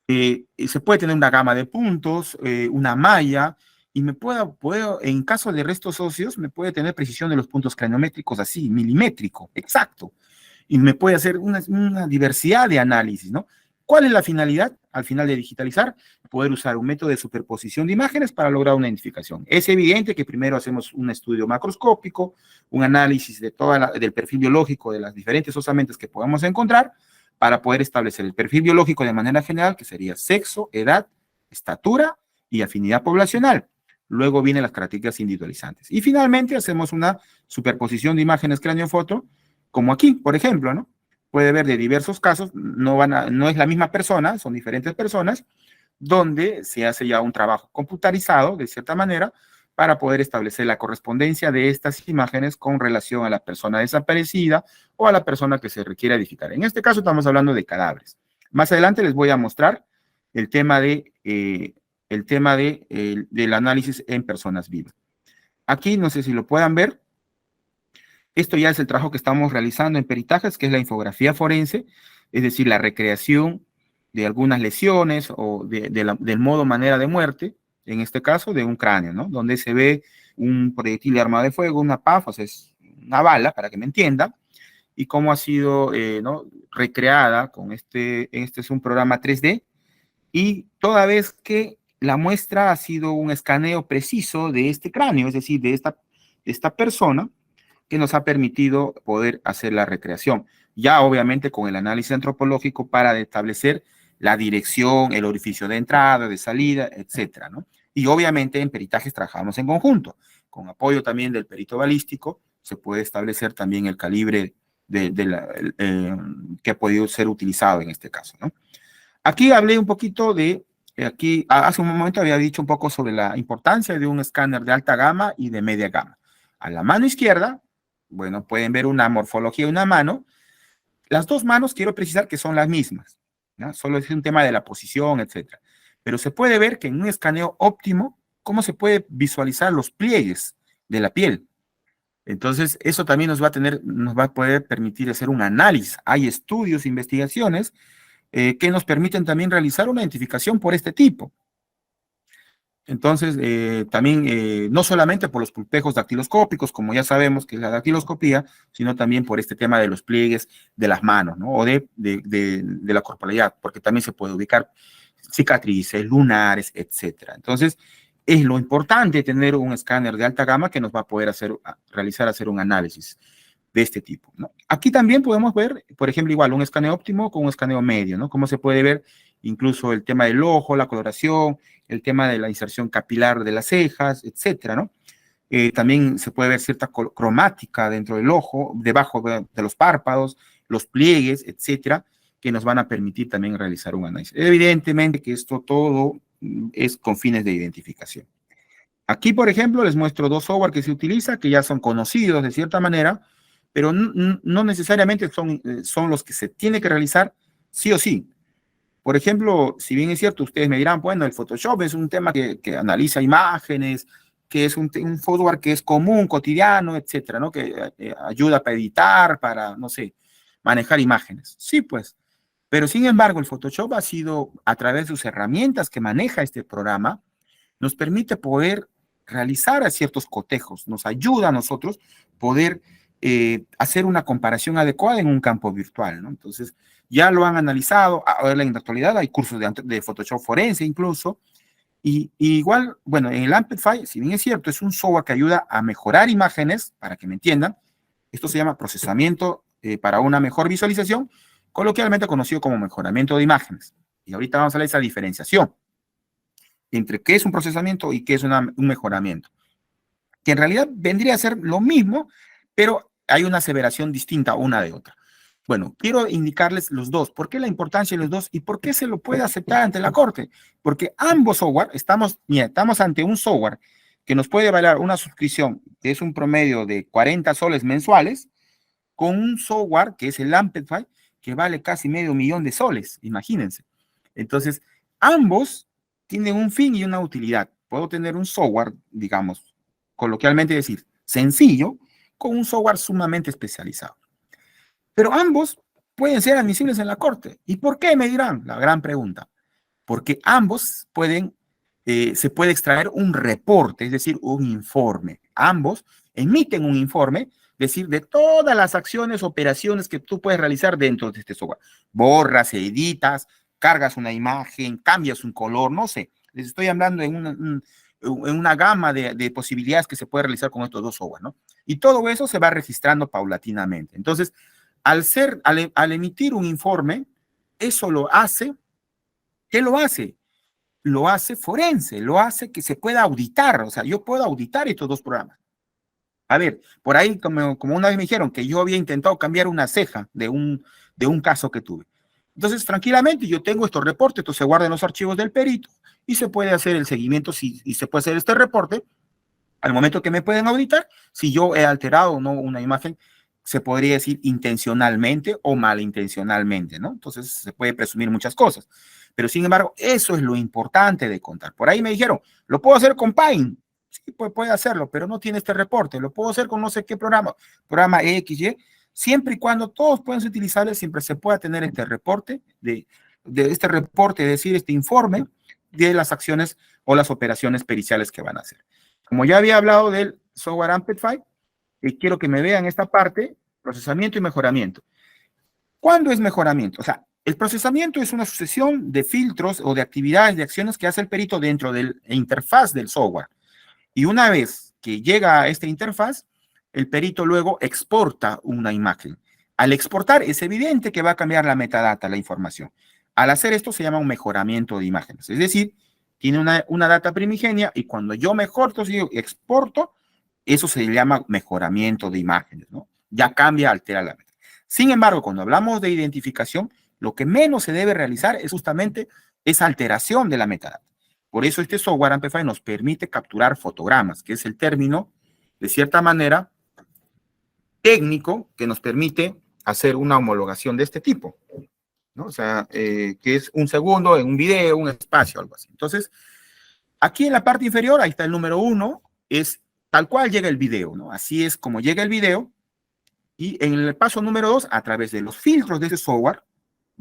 Se puede tener una gama de puntos, una malla, y puedo, en caso de restos óseos, me puede tener precisión de los puntos craniométricos así, milimétrico, exacto. Y me puede hacer una diversidad de análisis, ¿no? ¿Cuál es la finalidad? Al final de digitalizar, poder usar un método de superposición de imágenes para lograr una identificación. Es evidente que primero hacemos un estudio macroscópico, un análisis de del perfil biológico de las diferentes osamentas que podamos encontrar, para poder establecer el perfil biológico de manera general, que sería sexo, edad, estatura y afinidad poblacional. Luego vienen las características individualizantes. Y finalmente hacemos una superposición de imágenes cráneo-foto, como aquí, por ejemplo, ¿no? Puede ver de diversos casos, no es la misma persona, son diferentes personas, donde se hace ya un trabajo computarizado, de cierta manera, para poder establecer la correspondencia de estas imágenes con relación a la persona desaparecida o a la persona que se requiere edificar. En este caso estamos hablando de cadáveres. Más adelante les voy a mostrar el tema del análisis en personas vivas. Aquí, no sé si lo puedan ver, esto ya es el trabajo que estamos realizando en peritajes, que es la infografía forense, es decir, la recreación de algunas lesiones o del modo manera de muerte, en este caso de un cráneo, ¿no? Donde se ve un proyectil de arma de fuego, una PAF, o sea, es una bala, para que me entiendan, y cómo ha sido ¿no? recreada con este es un programa 3D, y toda vez que la muestra ha sido un escaneo preciso de este cráneo, es decir, de esta persona, que nos ha permitido poder hacer la recreación. Ya obviamente con el análisis antropológico para establecer la dirección, el orificio de entrada, de salida, etcétera, ¿no? Y obviamente en peritajes trabajamos en conjunto. Con apoyo también del perito balístico, se puede establecer también el calibre que ha podido ser utilizado en este caso, ¿no? Aquí hablé un poquito hace un momento había dicho un poco sobre la importancia de un escáner de alta gama y de media gama. A la mano izquierda, bueno, pueden ver una morfología de una mano. Las dos manos quiero precisar que son las mismas, ¿no? Solo es un tema de la posición, etcétera. Pero se puede ver que en un escaneo óptimo, cómo se puede visualizar los pliegues de la piel. Entonces, eso también nos va a poder permitir hacer un análisis. Hay estudios, investigaciones que nos permiten también realizar una identificación por este tipo. Entonces, también, no solamente por los pulpejos dactiloscópicos, como ya sabemos que es la dactiloscopía, sino también por este tema de los pliegues de las manos, ¿no? O de la corporalidad, porque también se puede ubicar cicatrices, lunares, etcétera. Entonces, es lo importante tener un escáner de alta gama que nos va a poder hacer un análisis de este tipo, ¿no? Aquí también podemos ver, por ejemplo, igual un escaneo óptimo con un escaneo medio, ¿no? Cómo se puede ver incluso el tema del ojo, la coloración, el tema de la inserción capilar de las cejas, etcétera, ¿no? También se puede ver cierta cromática dentro del ojo, debajo de los párpados, los pliegues, etcétera, que nos van a permitir también realizar un análisis. Evidentemente que esto todo es con fines de identificación. Aquí, por ejemplo, les muestro dos software que se utiliza, que ya son conocidos de cierta manera, pero no necesariamente son los que se tiene que realizar sí o sí. Por ejemplo, si bien es cierto, ustedes me dirán, bueno, el Photoshop es un tema que analiza imágenes, que es un software que es común, cotidiano, etcétera, ¿no? Que ayuda para editar, para, no sé, manejar imágenes. Sí, pues. Pero sin embargo, el Photoshop ha sido, a través de sus herramientas que maneja este programa, nos permite poder realizar a ciertos cotejos, nos ayuda a nosotros poder hacer una comparación adecuada en un campo virtual, ¿no? Entonces, ya lo han analizado, ahora en la actualidad hay cursos de Photoshop forense incluso, y igual, bueno, en el Amplify, si bien es cierto, es un software que ayuda a mejorar imágenes, para que me entiendan, esto se llama procesamiento para una mejor visualización, coloquialmente conocido como mejoramiento de imágenes. Y ahorita vamos a ver esa diferenciación entre qué es un procesamiento y qué es un mejoramiento, que en realidad vendría a ser lo mismo, pero hay una aseveración distinta una de otra. Bueno, quiero indicarles los dos. ¿Por qué la importancia de los dos y por qué se lo puede aceptar ante la Corte? Porque ambos software, estamos ante un software que nos puede valer una suscripción, que es un promedio de 40 soles mensuales, con un software que es el Amplify, que vale casi $500,000 imagínense. Entonces, ambos tienen un fin y una utilidad. Puedo tener un software, digamos, coloquialmente decir, sencillo, con un software sumamente especializado. Pero ambos pueden ser admisibles en la Corte. ¿Y por qué? Me dirán, la gran pregunta. Porque ambos se puede extraer un reporte, es decir, un informe. Ambos emiten un informe, es decir, de todas las acciones, operaciones que tú puedes realizar dentro de este software. Borras, editas, cargas una imagen, cambias un color, no sé. Les estoy hablando en una gama de posibilidades que se puede realizar con estos dos software, ¿no? Y todo eso se va registrando paulatinamente. Entonces, al emitir un informe, eso lo hace, ¿qué lo hace? Lo hace forense, lo hace que se pueda auditar, o sea, yo puedo auditar estos dos programas. A ver, por ahí, como una vez me dijeron que yo había intentado cambiar una ceja de un caso que tuve. Entonces, tranquilamente, yo tengo estos reportes, esto se guarda en los archivos del perito y se puede hacer el seguimiento y se puede hacer este reporte al momento que me pueden auditar, si yo he alterado o no una imagen, se podría decir intencionalmente o malintencionalmente, ¿no? Entonces se puede presumir muchas cosas. Pero sin embargo, eso es lo importante de contar. Por ahí me dijeron, ¿lo puedo hacer con Paint? Sí, pues puede hacerlo, pero no tiene este reporte. Lo puedo hacer con no sé qué programa X, Y, siempre y cuando todos puedan ser utilizables, siempre se pueda tener este reporte, es decir, este informe de las acciones o las operaciones periciales que van a hacer. Como ya había hablado del software Amplify, quiero que me vean esta parte, procesamiento y mejoramiento. ¿Cuándo es mejoramiento? O sea, el procesamiento es una sucesión de filtros o de actividades, de acciones que hace el perito dentro de la interfaz del software. Y una vez que llega a esta interfaz, el perito luego exporta una imagen. Al exportar es evidente que va a cambiar la metadata, la información. Al hacer esto se llama un mejoramiento de imágenes. Es decir, tiene una data primigenia y cuando yo mejoro y exporto, eso se llama mejoramiento de imágenes, ¿no? Ya cambia, altera la metadata. Sin embargo, cuando hablamos de identificación, lo que menos se debe realizar es justamente esa alteración de la metadata. Por eso este software Amplify nos permite capturar fotogramas, que es el término, de cierta manera, técnico que nos permite hacer una homologación de este tipo, ¿no? O sea, que es un segundo en un video, un espacio, algo así. Entonces, aquí en la parte inferior, ahí está el número 1, es tal cual llega el video, ¿no? Así es como llega el video. Y en el paso número 2, a través de los filtros de ese software,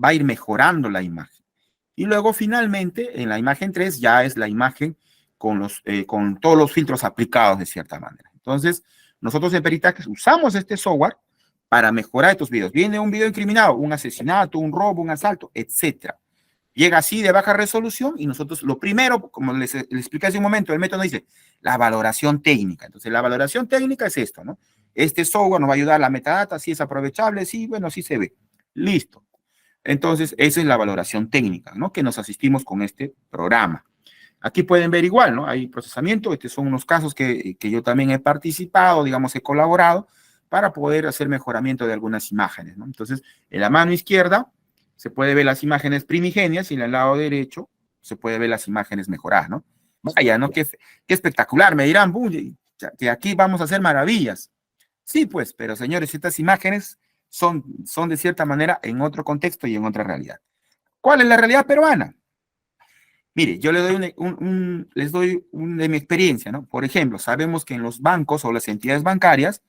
va a ir mejorando la imagen. Y luego, finalmente, en la imagen 3, ya es la imagen con todos los filtros aplicados de cierta manera. Entonces, nosotros en Peritaje usamos este software para mejorar estos videos. Viene un video incriminado, un asesinato, un robo, un asalto, etc. Llega así de baja resolución y nosotros lo primero, como les expliqué hace un momento, el método dice la valoración técnica. Entonces, la valoración técnica es esto, ¿no? Este software nos va a ayudar a la metadata, si es aprovechable, sí, bueno, sí se ve. Listo. Entonces, esa es la valoración técnica, ¿no? Que nos asistimos con este programa. Aquí pueden ver igual, ¿no? Hay procesamiento, estos son unos casos que yo también he participado, digamos, he colaborado para poder hacer mejoramiento de algunas imágenes, ¿no? Entonces, en la mano izquierda se puede ver las imágenes primigenias y en el lado derecho se puede ver las imágenes mejoradas, ¿no? Vaya, ¿no? Qué espectacular, me dirán, que aquí vamos a hacer maravillas. Sí, pues, pero señores, estas imágenes son de cierta manera en otro contexto y en otra realidad. ¿Cuál es la realidad peruana? Mire, yo les doy de mi experiencia, ¿no? Por ejemplo, sabemos que en los bancos o las entidades bancarias,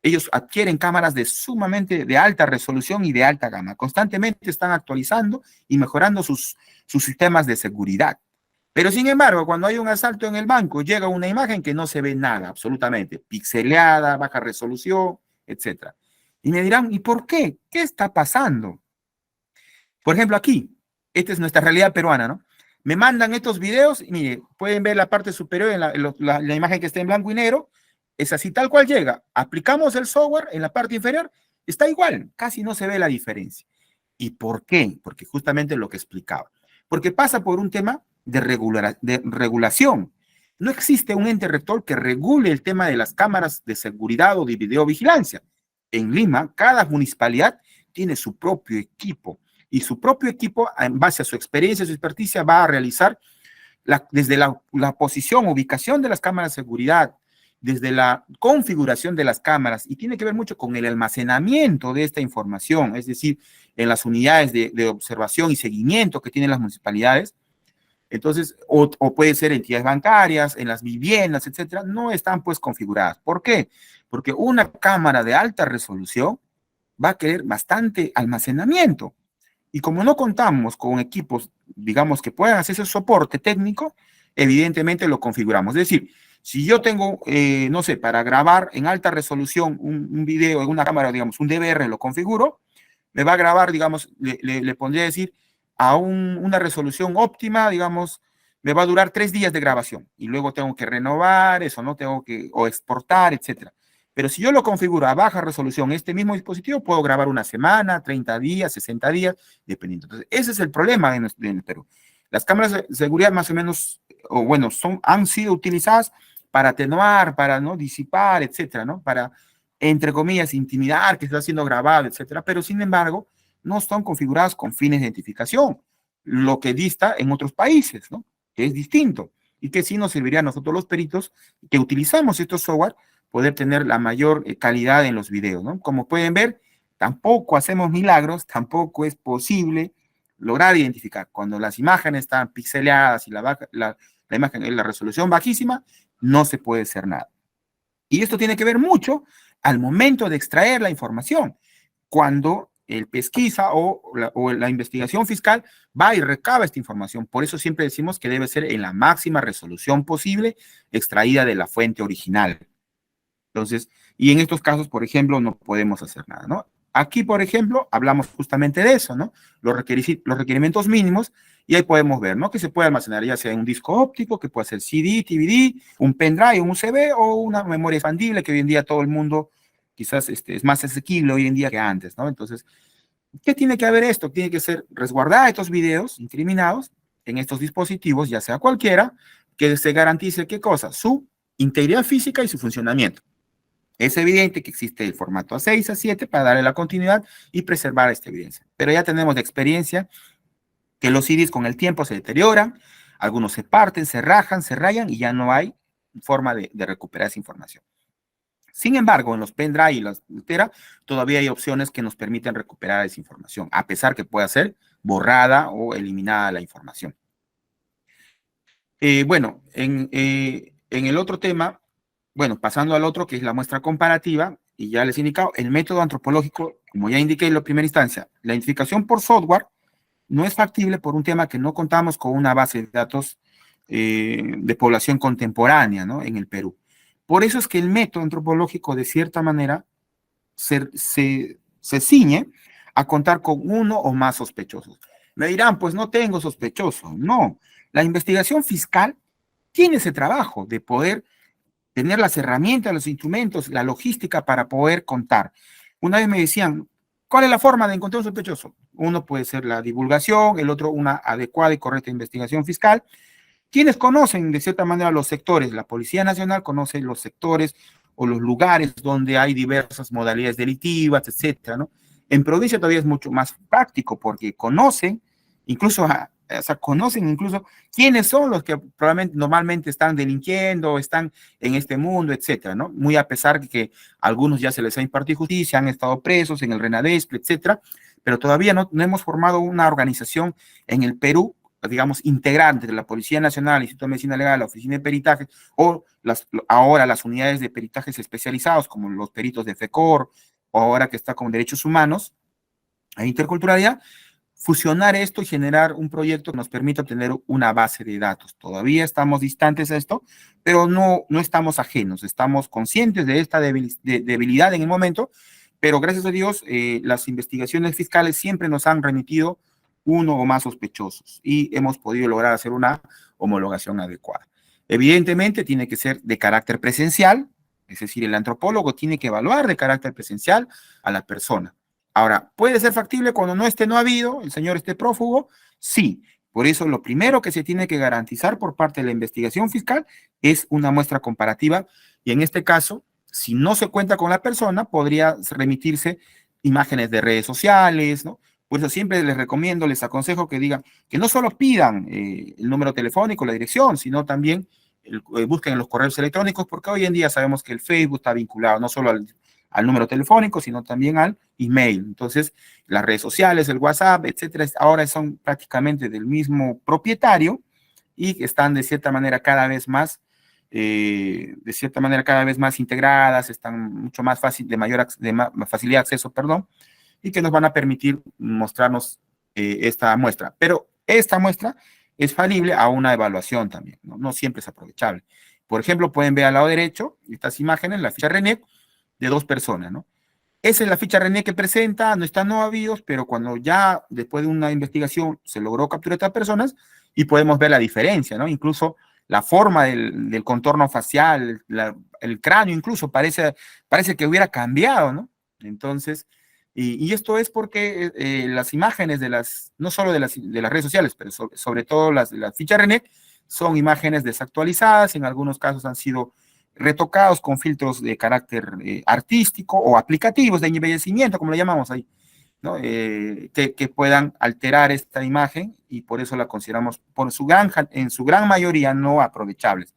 ellos adquieren cámaras sumamente de alta resolución y de alta gama. Constantemente están actualizando y mejorando sus sistemas de seguridad. Pero sin embargo, cuando hay un asalto en el banco, llega una imagen que no se ve nada, absolutamente, pixeleada, baja resolución, etcétera. Y me dirán, ¿y por qué? ¿Qué está pasando? Por ejemplo, aquí, esta es nuestra realidad peruana, ¿no? Me mandan estos videos y mire, pueden ver la parte superior en la imagen que está en blanco y negro, es así tal cual llega. Aplicamos el software en la parte inferior, está igual, casi no se ve la diferencia. ¿Y por qué? Porque justamente lo que explicaba. Porque pasa por un tema de regulación. No existe un ente rector que regule el tema de las cámaras de seguridad o de videovigilancia. En Lima, cada municipalidad tiene su propio equipo y su propio equipo, en base a su experiencia y su experticia, va a realizar desde la posición, ubicación de las cámaras de seguridad, desde la configuración de las cámaras, y tiene que ver mucho con el almacenamiento de esta información, es decir, en las unidades de observación y seguimiento que tienen las municipalidades. Entonces, o puede ser entidades bancarias, en las viviendas, etcétera, no están pues configuradas. ¿Por qué? Porque una cámara de alta resolución va a querer bastante almacenamiento. Y como no contamos con equipos, digamos, que puedan hacer ese soporte técnico, evidentemente lo configuramos. Es decir, si yo tengo, no sé, para grabar en alta resolución un video en una cámara, digamos, un DVR, lo configuro, me va a grabar, digamos, le pondría a decir, a una resolución óptima, digamos, me va a durar 3 días de grabación. Y luego tengo que renovar eso, ¿no? Tengo que, o exportar, etcétera. Pero si yo lo configuro a baja resolución, este mismo dispositivo, puedo grabar una semana, 30 días, 60 días, dependiendo. Entonces, ese es el problema en el Perú. Las cámaras de seguridad más o menos, o bueno, han sido utilizadas para atenuar, para no disipar, etcétera, ¿no? Para, entre comillas, intimidar que está siendo grabado, etcétera. Pero, sin embargo, no están configuradas con fines de identificación, lo que dista en otros países, ¿no? Que es distinto y que sí nos serviría a nosotros los peritos que utilizamos estos software poder tener la mayor calidad en los videos, ¿no? Como pueden ver, tampoco hacemos milagros, tampoco es posible lograr identificar. Cuando las imágenes están pixeleadas y la imagen en la resolución bajísima, no se puede hacer nada. Y esto tiene que ver mucho al momento de extraer la información. Cuando el pesquisa o la investigación fiscal va y recaba esta información. Por eso siempre decimos que debe ser en la máxima resolución posible extraída de la fuente original. Entonces, y en estos casos, por ejemplo, no podemos hacer nada, ¿no? Aquí, por ejemplo, hablamos justamente de eso, ¿no? Los requerimientos mínimos, y ahí podemos ver, ¿no? Que se puede almacenar ya sea en un disco óptico, que puede ser CD, DVD, un pendrive, un USB o una memoria expandible, que hoy en día todo el mundo quizás es más asequible hoy en día que antes, ¿no? Entonces, ¿qué tiene que haber esto? Tiene que ser resguardar estos videos incriminados en estos dispositivos, ya sea cualquiera, que se garantice, ¿qué cosa? Su integridad física y su funcionamiento. Es evidente que existe el formato A6, A7 para darle la continuidad y preservar esta evidencia. Pero ya tenemos de experiencia que los CDs con el tiempo se deterioran, algunos se parten, se rajan, se rayan y ya no hay forma de recuperar esa información. Sin embargo, en los pendrive y las tera, todavía hay opciones que nos permiten recuperar esa información, a pesar que pueda ser borrada o eliminada la información. Bueno, en el otro tema, bueno, pasando al otro, que es la muestra comparativa, y ya les he indicado, el método antropológico, como ya indiqué en la primera instancia, la identificación por software no es factible por un tema que no contamos con una base de datos de población contemporánea, ¿no? En el Perú. Por eso es que el método antropológico, de cierta manera, se ciñe a contar con uno o más sospechosos. Me dirán, pues no tengo sospechoso. No, la investigación fiscal tiene ese trabajo de poder tener las herramientas, los instrumentos, la logística para poder contar. Una vez me decían, ¿cuál es la forma de encontrar un sospechoso? Uno puede ser la divulgación, el otro una adecuada y correcta investigación fiscal. Quienes conocen de cierta manera los sectores, la Policía Nacional conoce los sectores o los lugares donde hay diversas modalidades delictivas, etcétera, ¿no? En provincia todavía es mucho más práctico porque conocen, incluso o sea, conocen incluso quiénes son los que probablemente normalmente están delinquiendo, están en este mundo, etcétera, ¿no? Muy a pesar de que a algunos ya se les ha impartido justicia, han estado presos en el RENADESP, etcétera, pero todavía no hemos formado una organización en el Perú, digamos, integrante de la Policía Nacional, el Instituto de Medicina Legal, la Oficina de Peritaje, o ahora las unidades de peritajes especializados, como los peritos de FECOR, o ahora que está con Derechos Humanos, e Interculturalidad, fusionar esto y generar un proyecto que nos permita obtener una base de datos. Todavía estamos distantes a esto, pero no estamos ajenos, estamos conscientes de esta debilidad en el momento, pero gracias a Dios las investigaciones fiscales siempre nos han remitido uno o más sospechosos y hemos podido lograr hacer una homologación adecuada. Evidentemente tiene que ser de carácter presencial, es decir, el antropólogo tiene que evaluar de carácter presencial a la persona. Ahora, ¿puede ser factible cuando no ha habido, el señor esté prófugo? Sí. Por eso lo primero que se tiene que garantizar por parte de la investigación fiscal es una muestra comparativa y en este caso, si no se cuenta con la persona, podría remitirse imágenes de redes sociales, ¿no? Por eso siempre les recomiendo, les aconsejo que digan, que no solo pidan el número telefónico, la dirección, sino también busquen en los correos electrónicos, porque hoy en día sabemos que el Facebook está vinculado no solo al número telefónico, sino también al email. Entonces, las redes sociales, el WhatsApp, etcétera, ahora son prácticamente del mismo propietario y están de cierta manera cada vez más integradas, están mucho más fácil, de facilidad de acceso, perdón, y que nos van a permitir mostrarnos esta muestra. Pero esta muestra es falible a una evaluación también, ¿no? No siempre es aprovechable. Por ejemplo, pueden ver al lado derecho estas imágenes, la ficha RENEC de 2 personas, ¿no? Esa es la ficha RENEC que presenta, no están no habidos, pero cuando ya después de una investigación se logró capturar a estas personas y podemos ver la diferencia, ¿no? Incluso la forma del contorno facial, el cráneo incluso parece que hubiera cambiado, ¿no? Entonces, y esto es porque las imágenes no solo de las redes sociales, pero sobre todo las de la ficha RENEC, son imágenes desactualizadas, en algunos casos han sido retocados con filtros de carácter artístico o aplicativos de embellecimiento, como le llamamos ahí, ¿no? Que puedan alterar esta imagen y por eso la consideramos en su gran mayoría no aprovechables.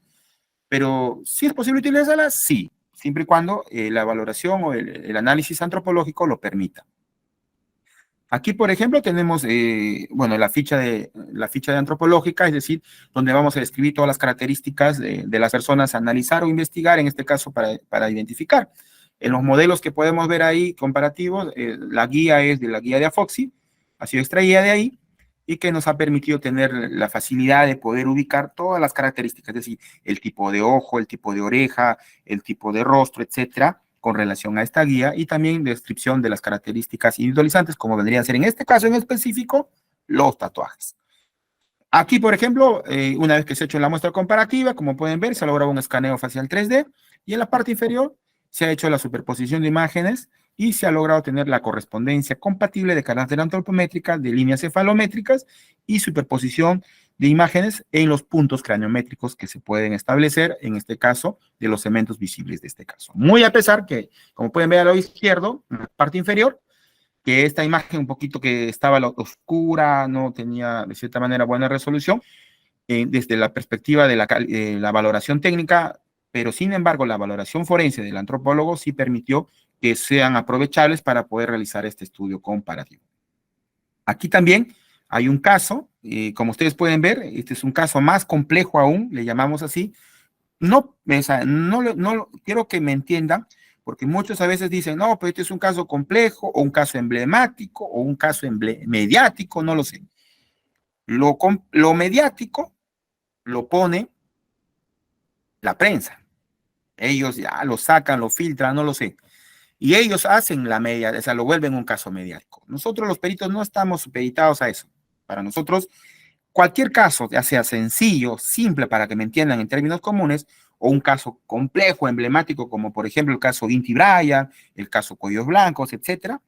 Pero si es posible utilizarla, sí, siempre y cuando la valoración o el análisis antropológico lo permita. Aquí, por ejemplo, tenemos, la ficha de antropológica, es decir, donde vamos a describir todas las características de las personas a analizar o investigar, en este caso para identificar. En los modelos que podemos ver ahí, comparativos, la guía es de la guía de Afoxy, ha sido extraída de ahí, y que nos ha permitido tener la facilidad de poder ubicar todas las características, es decir, el tipo de ojo, el tipo de oreja, el tipo de rostro, etcétera, con relación a esta guía, y también descripción de las características individualizantes, como vendrían a ser en este caso en específico, los tatuajes. Aquí, por ejemplo, una vez que se ha hecho la muestra comparativa, como pueden ver, se ha logrado un escaneo facial 3D, y en la parte inferior se ha hecho la superposición de imágenes y se ha logrado tener la correspondencia compatible de carácter antropométrica, de líneas cefalométricas y superposición de imágenes en los puntos craniométricos que se pueden establecer, en este caso, de los segmentos visibles de este caso. Muy a pesar que, como pueden ver al lado izquierdo, en la parte inferior, que esta imagen un poquito que estaba oscura, no tenía de cierta manera buena resolución, desde la perspectiva de la valoración técnica, pero sin embargo la valoración forense del antropólogo sí permitió que sean aprovechables para poder realizar este estudio comparativo. Aquí también hay un caso, como ustedes pueden ver, este es un caso más complejo aún, le llamamos así. No quiero que me entiendan, porque muchos a veces dicen, no, pero este es un caso complejo, o un caso emblemático, o un caso mediático, no lo sé. Lo mediático lo pone la prensa. Ellos ya lo sacan, lo filtran, no lo sé. Y ellos hacen la media, o sea, lo vuelven un caso mediático. Nosotros los peritos no estamos supeditados a eso. Para nosotros, cualquier caso, ya sea sencillo, simple, para que me entiendan en términos comunes, o un caso complejo, emblemático, como por ejemplo el caso Inti Bryan, el caso Cuellos Blancos, etcétera,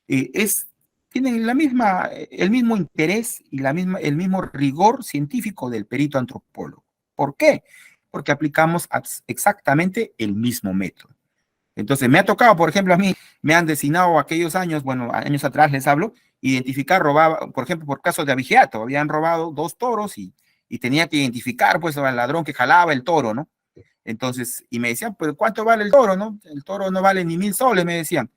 tienen el mismo interés y el mismo rigor científico del perito antropólogo. ¿Por qué? Porque aplicamos exactamente el mismo método. Entonces, me ha tocado, por ejemplo, a mí, me han designado aquellos años, bueno, años atrás les hablo, identificar, robaba, por ejemplo, por casos de abigeato, habían robado 2 toros y tenía que identificar pues al ladrón que jalaba el toro, ¿no? Entonces, y me decían, pero ¿cuánto vale el toro, no? El toro no vale ni 1000 soles, me decían.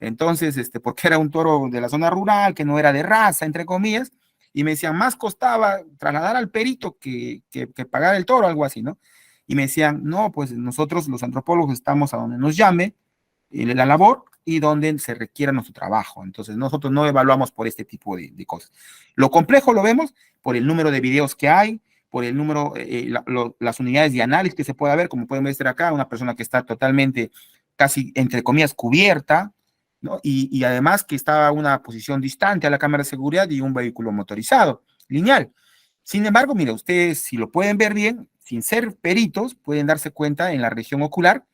Entonces, porque era un toro de la zona rural, que no era de raza, entre comillas, y me decían, más costaba trasladar al perito que pagar el toro, algo así, ¿no? Y me decían, no, pues nosotros los antropólogos estamos a donde nos llame la labor y donde se requiera nuestro trabajo. Entonces, nosotros no evaluamos por este tipo de cosas. Lo complejo lo vemos por el número de videos que hay, por el número, las unidades de análisis que se puede ver, como pueden ver acá, una persona que está totalmente, casi, entre comillas, cubierta, ¿no? Y además que está a una posición distante a la cámara de seguridad y un vehículo motorizado, lineal. Sin embargo, mira, ustedes si lo pueden ver bien, sin ser peritos, pueden darse cuenta en la región ocular,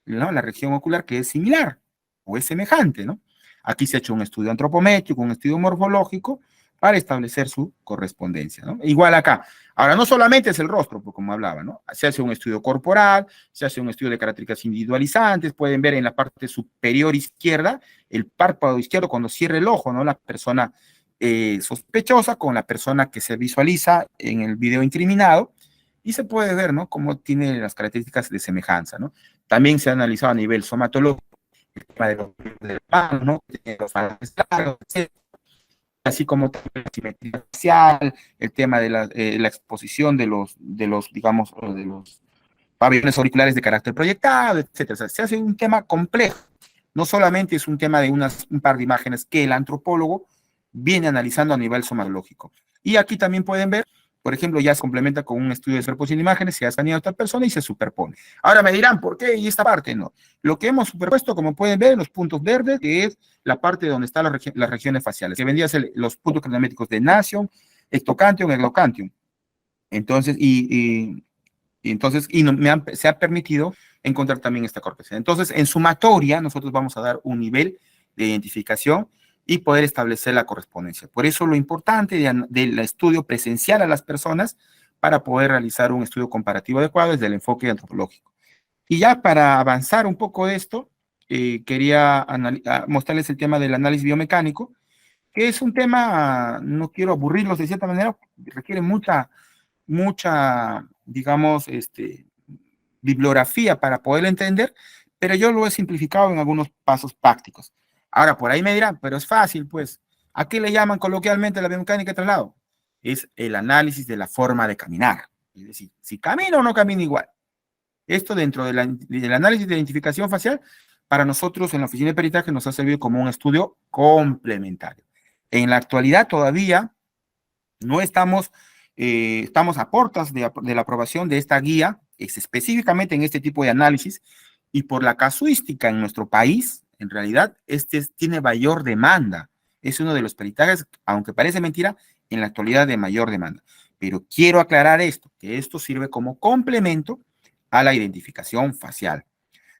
¿no? La región ocular que es similar o es semejante, ¿no? Aquí se ha hecho un estudio antropométrico, un estudio morfológico para establecer su correspondencia, ¿no? Igual acá. Ahora, no solamente es el rostro, como hablaba, ¿no? Se hace un estudio corporal, se hace un estudio de características individualizantes, pueden ver en la parte superior izquierda, el párpado izquierdo cuando cierra el ojo, ¿no? La persona sospechosa con la persona que se visualiza en el video incriminado, y se puede ver, ¿no? Cómo tiene las características de semejanza, ¿no? También se ha analizado a nivel somatológico el tema de los manos, ¿no? Los largos, así como la simetría facial, el tema de la exposición de los, digamos, de los pabellones auriculares de carácter proyectado, etcétera. O sea, se hace un tema complejo. No solamente es un tema de un par de imágenes que el antropólogo viene analizando a nivel somatológico. Y aquí también pueden ver, por ejemplo, ya se complementa con un estudio de superposición de imágenes, se ha escaneado a otra persona y se superpone. Ahora me dirán, ¿por qué? Y esta parte no. Lo que hemos superpuesto, como pueden ver, los puntos verdes, que es la parte donde están las regiones faciales, que vendrían a ser los puntos cronométricos de Nation, Ectocantion, Eglocantion. Entonces, se ha permitido encontrar también esta cortesía. Entonces, en sumatoria, nosotros vamos a dar un nivel de identificación y poder establecer la correspondencia. Por eso lo importante del estudio presencial a las personas para poder realizar un estudio comparativo adecuado desde el enfoque antropológico. Y ya para avanzar un poco de esto, quería mostrarles el tema del análisis biomecánico, que es un tema, no quiero aburrirlos de cierta manera, requiere mucha, digamos, bibliografía para poder entender, pero yo lo he simplificado en algunos pasos prácticos. Ahora, por ahí me dirán, pero es fácil, pues. ¿A qué le llaman coloquialmente la biomecánica de traslado? Es el análisis de la forma de caminar. Es decir, si camina o no camina igual. Esto dentro del análisis de identificación facial, para nosotros en la oficina de peritaje nos ha servido como un estudio complementario. En la actualidad todavía no estamos a puertas de la aprobación de esta guía, específicamente en este tipo de análisis, y por la casuística en nuestro país, en realidad, tiene mayor demanda. Es uno de los peritajes, aunque parece mentira, en la actualidad de mayor demanda. Pero quiero aclarar esto, que esto sirve como complemento a la identificación facial.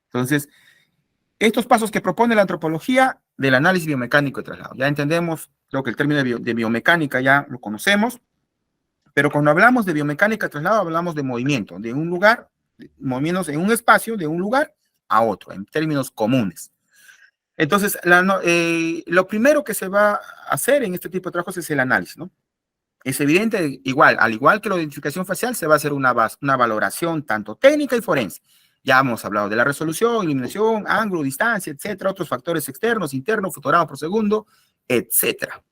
Entonces, estos pasos que propone la antropología del análisis biomecánico de traslado. Ya entendemos, creo que el término de biomecánica ya lo conocemos, pero cuando hablamos de biomecánica de traslado, hablamos de movimiento, de un lugar, movimientos en un espacio, de un lugar a otro, en términos comunes. Entonces, lo primero que se va a hacer en este tipo de trabajos es el análisis, ¿no? Es evidente, al igual que la identificación facial, se va a hacer una valoración tanto técnica y forense. Ya hemos hablado de la resolución, iluminación, ángulo, distancia, etcétera, otros factores externos, internos, fotogramas por segundo, etcétera.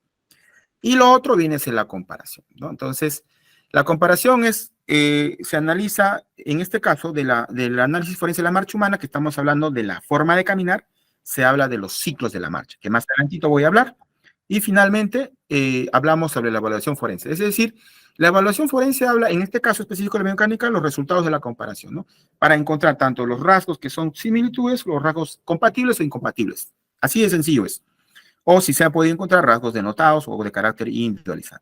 Y lo otro viene a ser la comparación, ¿no? Entonces, la comparación se analiza, en este caso, del análisis forense de la marcha humana, que estamos hablando de la forma de caminar, se habla de los ciclos de la marcha, que más adelantito voy a hablar. Y finalmente, hablamos sobre la evaluación forense. Es decir, la evaluación forense habla, en este caso específico de la biomecánica, los resultados de la comparación, ¿no? Para encontrar tanto los rasgos que son similitudes, los rasgos compatibles o incompatibles. Así de sencillo es. O si se ha podido encontrar rasgos denotados o de carácter individualizado.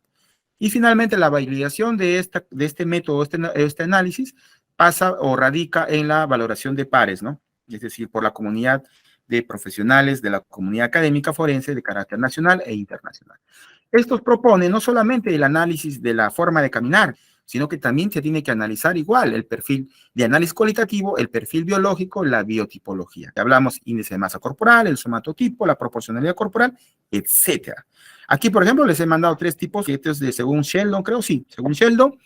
Y finalmente, la validación de este método, este análisis, pasa o radica en la valoración de pares, ¿no? Es decir, por la comunidad de profesionales de la comunidad académica forense de carácter nacional e internacional. Estos proponen no solamente el análisis de la forma de caminar, sino que también se tiene que analizar igual el perfil de análisis cualitativo, el perfil biológico, la biotipología. Que hablamos índice de masa corporal, el somatotipo, la proporcionalidad corporal, etcétera. Aquí, por ejemplo, les he mandado 3 tipos, que este es de según Sheldon, creo, sí, según Sheldon,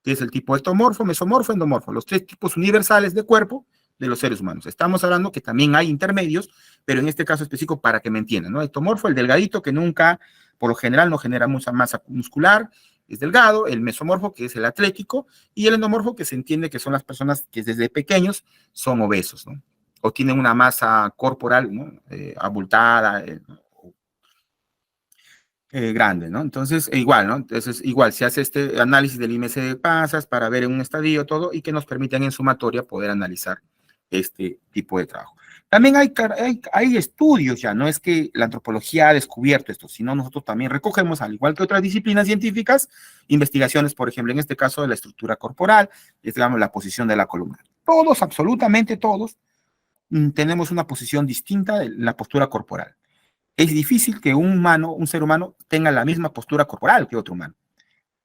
que es el tipo ectomorfo, mesomorfo, endomorfo, los 3 tipos universales de cuerpo de los seres humanos. Estamos hablando que también hay intermedios, pero en este caso específico para que me entiendan, ¿no? Ectomorfo, el delgadito que nunca, por lo general, no genera mucha masa muscular, es delgado, el mesomorfo, que es el atlético, y el endomorfo, que se entiende que son las personas que desde pequeños son obesos, ¿no? O tienen una masa corporal, ¿no? Abultada, grande, ¿no? Entonces, igual, ¿no? Entonces, igual, se hace este análisis del IMC de pasas para ver en un estadio todo y que nos permitan en sumatoria poder analizar este tipo de trabajo. También hay estudios ya, no es que la antropología ha descubierto esto, sino nosotros también recogemos, al igual que otras disciplinas científicas, investigaciones, por ejemplo, en este caso de la estructura corporal, digamos, la posición de la columna. Todos, absolutamente todos, tenemos una posición distinta de la postura corporal. Es difícil que un ser humano, tenga la misma postura corporal que otro humano.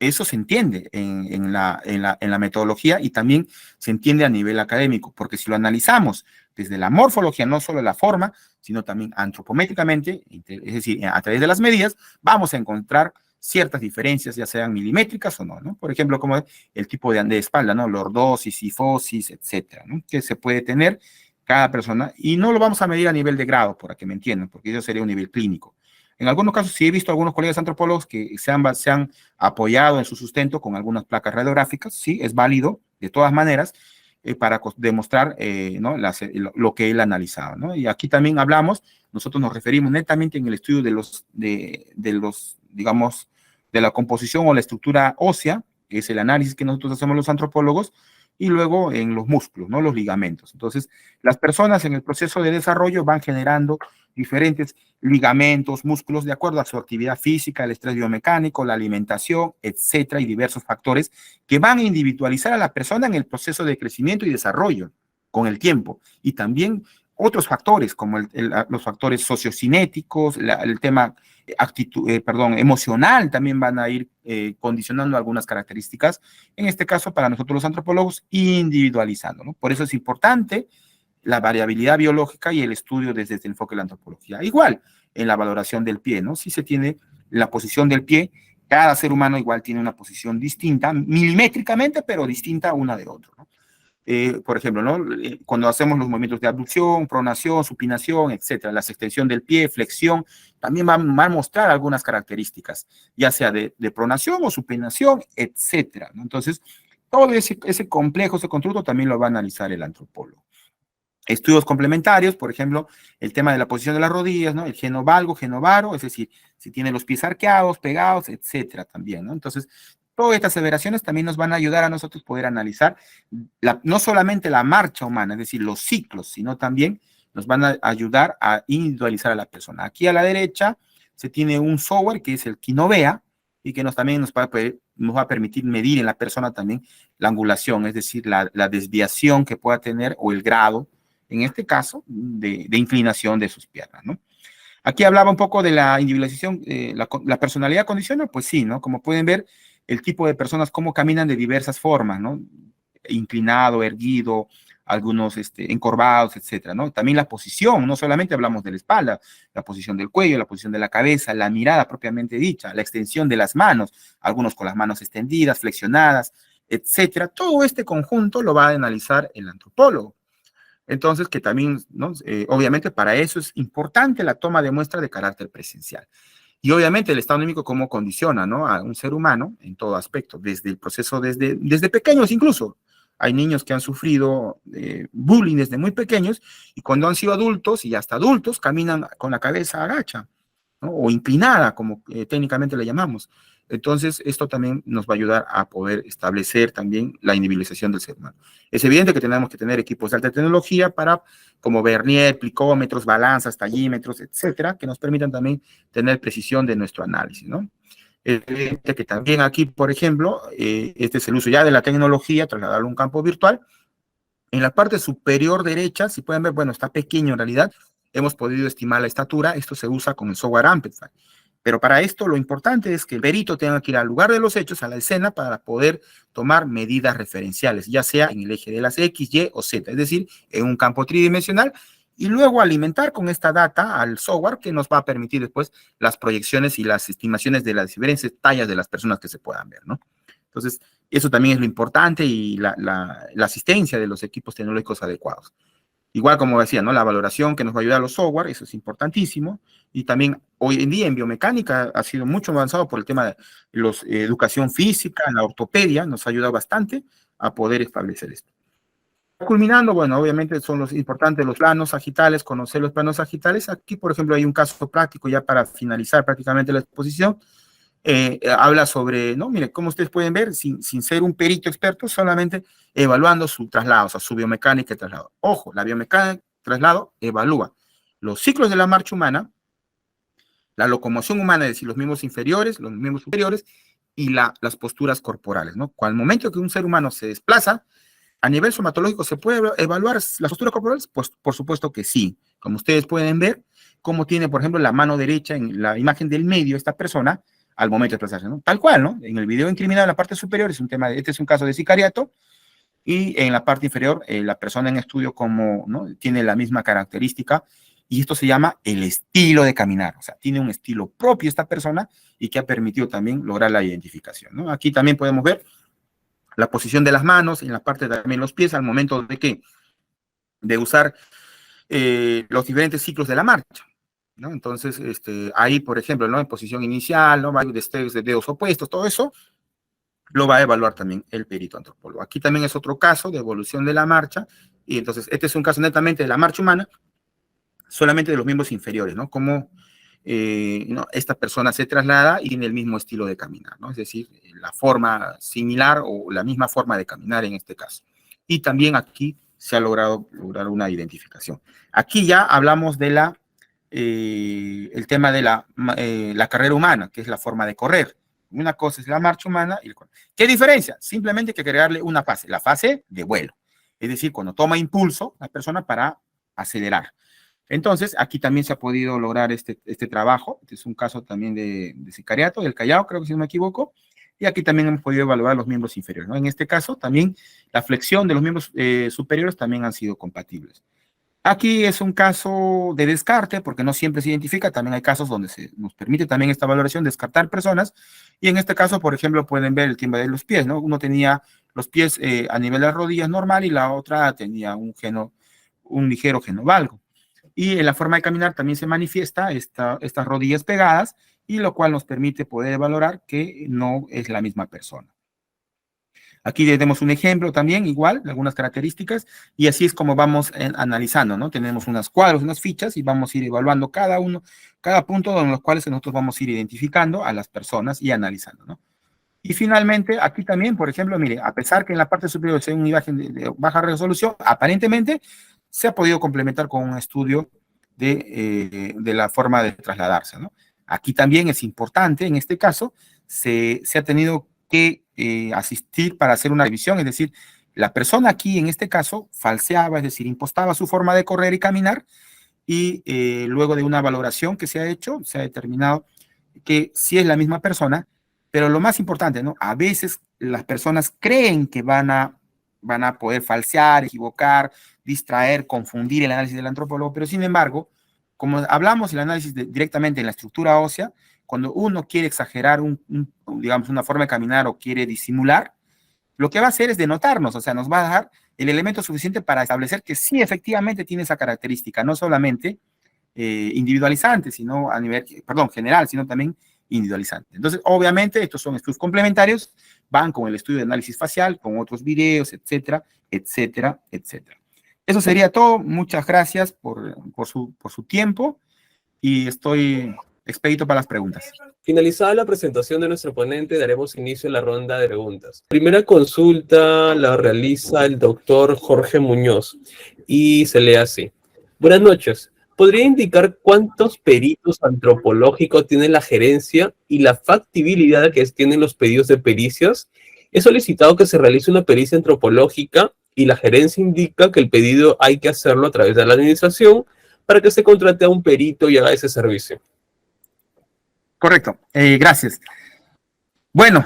Eso se entiende en la metodología y también se entiende a nivel académico, porque si lo analizamos desde la morfología, no solo la forma, sino también antropométricamente, es decir, a través de las medidas, vamos a encontrar ciertas diferencias, ya sean milimétricas o no, ¿no? Por ejemplo, como el tipo de espalda, ¿no? Lordosis, sifosis, etcétera, ¿no? Que se puede tener cada persona, y no lo vamos a medir a nivel de grado, para que me entiendan, porque eso sería un nivel clínico. En algunos casos sí he visto algunos colegas antropólogos que se han apoyado en su sustento con algunas placas radiográficas, sí, es válido de todas maneras, para demostrar ¿no? lo que él analizaba, ¿no? Y aquí también hablamos, nosotros nos referimos netamente en el estudio de los, digamos, de la composición o la estructura ósea, que es el análisis que nosotros hacemos los antropólogos, y luego en los músculos, ¿no? Los ligamentos. Entonces, las personas en el proceso de desarrollo van generando diferentes ligamentos, músculos, de acuerdo a su actividad física, el estrés biomecánico, la alimentación, etcétera, y diversos factores que van a individualizar a la persona en el proceso de crecimiento y desarrollo con el tiempo. Y también otros factores, como los factores sociocinéticos, el tema emocional, también van a ir condicionando algunas características, en este caso para nosotros los antropólogos, individualizando, ¿no? Por eso es importante la variabilidad biológica y el estudio desde el enfoque de la antropología. Igual, en la valoración del pie, ¿no? Si se tiene la posición del pie, cada ser humano igual tiene una posición distinta, milimétricamente, pero distinta una de otra, ¿no? Por ejemplo, ¿no? Cuando hacemos los movimientos de abducción, pronación, supinación, etcétera, la extensión del pie, flexión, también van a mostrar algunas características, ya sea de pronación o supinación, etcétera, ¿no? Entonces, todo ese complejo, ese constructo también lo va a analizar el antropólogo. Estudios complementarios, por ejemplo, el tema de la posición de las rodillas, ¿no? El genovalgo, genovaro, es decir, si tiene los pies arqueados, pegados, etcétera, también, ¿no? Entonces, todas estas aseveraciones también nos van a ayudar a nosotros poder analizar no solamente la marcha humana, es decir, los ciclos, sino también nos van a ayudar a individualizar a la persona. Aquí a la derecha se tiene un software que es el Kinovea y que también nos va a permitir medir en la persona también la angulación, es decir, la desviación que pueda tener o el grado, en este caso, de inclinación de sus piernas, ¿no? Aquí hablaba un poco de la individualización, la personalidad condiciona, pues sí, ¿no? Como pueden ver, el tipo de personas, cómo caminan de diversas formas, ¿no? Inclinado, erguido, algunos encorvados, etcétera, ¿no? También la posición, no solamente hablamos de la espalda, la posición del cuello, la posición de la cabeza, la mirada propiamente dicha, la extensión de las manos, algunos con las manos extendidas, flexionadas, etcétera. Todo este conjunto lo va a analizar el antropólogo. Entonces, que también, ¿no? Obviamente para eso es importante la toma de muestra de carácter presencial. Y obviamente el estado anímico cómo condiciona, ¿no? A un ser humano en todo aspecto, desde el proceso, desde pequeños incluso. Hay niños que han sufrido bullying desde muy pequeños y cuando han sido adultos y hasta adultos caminan con la cabeza agacha, ¿no? O inclinada, como técnicamente le llamamos. Entonces, esto también nos va a ayudar a poder establecer también la individualización del ser humano. Es evidente que tenemos que tener equipos de alta tecnología como vernier, plicómetros, balanzas, tallímetros, etcétera, que nos permitan también tener precisión de nuestro análisis, ¿no? Es evidente que también aquí, por ejemplo, este es el uso ya de la tecnología, trasladarlo a un campo virtual. En la parte superior derecha, si pueden ver, bueno, está pequeño en realidad, hemos podido estimar la estatura, esto se usa con el software Amplify. Pero para esto lo importante es que el perito tenga que ir al lugar de los hechos, a la escena, para poder tomar medidas referenciales, ya sea en el eje de las X, Y o Z, es decir, en un campo tridimensional, y luego alimentar con esta data al software que nos va a permitir después las proyecciones y las estimaciones de las diferentes tallas de las personas que se puedan ver, ¿no? Entonces, eso también es lo importante y la asistencia de los equipos tecnológicos adecuados. Igual como decía, ¿no? La valoración que nos va a ayudar a los software, eso es importantísimo. Y también hoy en día en biomecánica ha sido mucho avanzado por el tema de educación física, la ortopedia, nos ha ayudado bastante a poder establecer esto. Culminando, bueno, obviamente son los importantes los planos sagitales, conocer los planos sagitales. Aquí, por ejemplo, hay un caso práctico ya para finalizar prácticamente la exposición. Habla sobre, ¿no? Mire, como ustedes pueden ver, sin ser un perito experto, solamente evaluando su traslado, o sea, su biomecánica de traslado. Ojo, la biomecánica de traslado evalúa los ciclos de la marcha humana, la locomoción humana, es decir, los miembros inferiores, los miembros superiores y las posturas corporales, ¿no? Al momento que un ser humano se desplaza, a nivel somatológico, ¿se puede evaluar las posturas corporales? Pues por supuesto que sí. Como ustedes pueden ver, cómo tiene, por ejemplo, la mano derecha en la imagen del medio esta persona, al momento de desplazarse, ¿no? Tal cual, ¿no? En el video incriminado, en la parte superior, este es un caso de sicariato, y en la parte inferior, la persona en estudio como, ¿no? Tiene la misma característica, y esto se llama el estilo de caminar, o sea, tiene un estilo propio esta persona, y que ha permitido también lograr la identificación, ¿no? Aquí también podemos ver la posición de las manos, en la parte también los pies, al momento de ¿qué? De usar los diferentes ciclos de la marcha, ¿no? Entonces, ahí, por ejemplo, ¿no? En posición inicial, ¿no? Destellos de dedos opuestos, todo eso lo va a evaluar también el perito antropólogo. Aquí también es otro caso de evolución de la marcha, y entonces este es un caso netamente de la marcha humana, solamente de los miembros inferiores, ¿no? Como ¿no? Esta persona se traslada y tiene el mismo estilo de caminar, ¿no? Es decir, la forma similar o la misma forma de caminar en este caso. Y también aquí se ha lograr una identificación. Aquí ya hablamos de el tema de la carrera humana, que es la forma de correr. Una cosa es la marcha humana y el correr. ¿Qué diferencia? Simplemente hay que agregarle una fase, la fase de vuelo. Es decir, cuando toma impulso la persona para acelerar. Entonces, aquí también se ha podido lograr este trabajo. Este es un caso también de sicariato, del Callao, creo que si no me equivoco. Y aquí también hemos podido evaluar los miembros inferiores, ¿no? En este caso, también la flexión de los miembros superiores también han sido compatibles. Aquí es un caso de descarte, porque no siempre se identifica. También hay casos donde nos permite también esta valoración descartar personas. Y en este caso, por ejemplo, pueden ver el tema de los pies, ¿no? Uno tenía los pies a nivel de las rodillas normal y la otra tenía un ligero genovalgo. Y en la forma de caminar también se manifiesta estas rodillas pegadas, y lo cual nos permite poder valorar que no es la misma persona. Aquí tenemos un ejemplo también, igual, de algunas características, y así es como vamos analizando, ¿no? Tenemos unas cuadros, unas fichas, y vamos a ir evaluando cada punto en los cuales nosotros vamos a ir identificando a las personas y analizando, ¿no? Y finalmente, aquí también, por ejemplo, mire, a pesar que en la parte superior sea una imagen de baja resolución, aparentemente se ha podido complementar con un estudio de la forma de trasladarse, ¿no? Aquí también es importante, en este caso, se ha tenido que asistir para hacer una revisión, es decir, la persona aquí, en este caso, falseaba, es decir, impostaba su forma de correr y caminar, y luego de una valoración que se ha hecho, se ha determinado que sí es la misma persona, pero lo más importante, ¿no? A veces las personas creen que van a poder falsear, equivocar, distraer, confundir el análisis del antropólogo, pero sin embargo, como hablamos del análisis directamente en la estructura ósea, cuando uno quiere exagerar digamos, una forma de caminar o quiere disimular, lo que va a hacer es denotarnos, o sea, nos va a dar el elemento suficiente para establecer que sí, efectivamente tiene esa característica, no solamente individualizante, sino general, sino también individualizante. Entonces, obviamente, estos son estudios complementarios, van con el estudio de análisis facial, con otros videos, etcétera, etcétera, etcétera. Eso sería todo. Muchas gracias por su tiempo, y estoy expedito para las preguntas. Finalizada la presentación de nuestro ponente, daremos inicio a la ronda de preguntas. Primera consulta la realiza el doctor Jorge Muñoz y se lee así. Buenas noches. ¿Podría indicar cuántos peritos antropológicos tiene la gerencia y la factibilidad que tienen los pedidos de pericias? He solicitado que se realice una pericia antropológica y la gerencia indica que el pedido hay que hacerlo a través de la administración para que se contrate a un perito y haga ese servicio. Correcto, gracias. Bueno,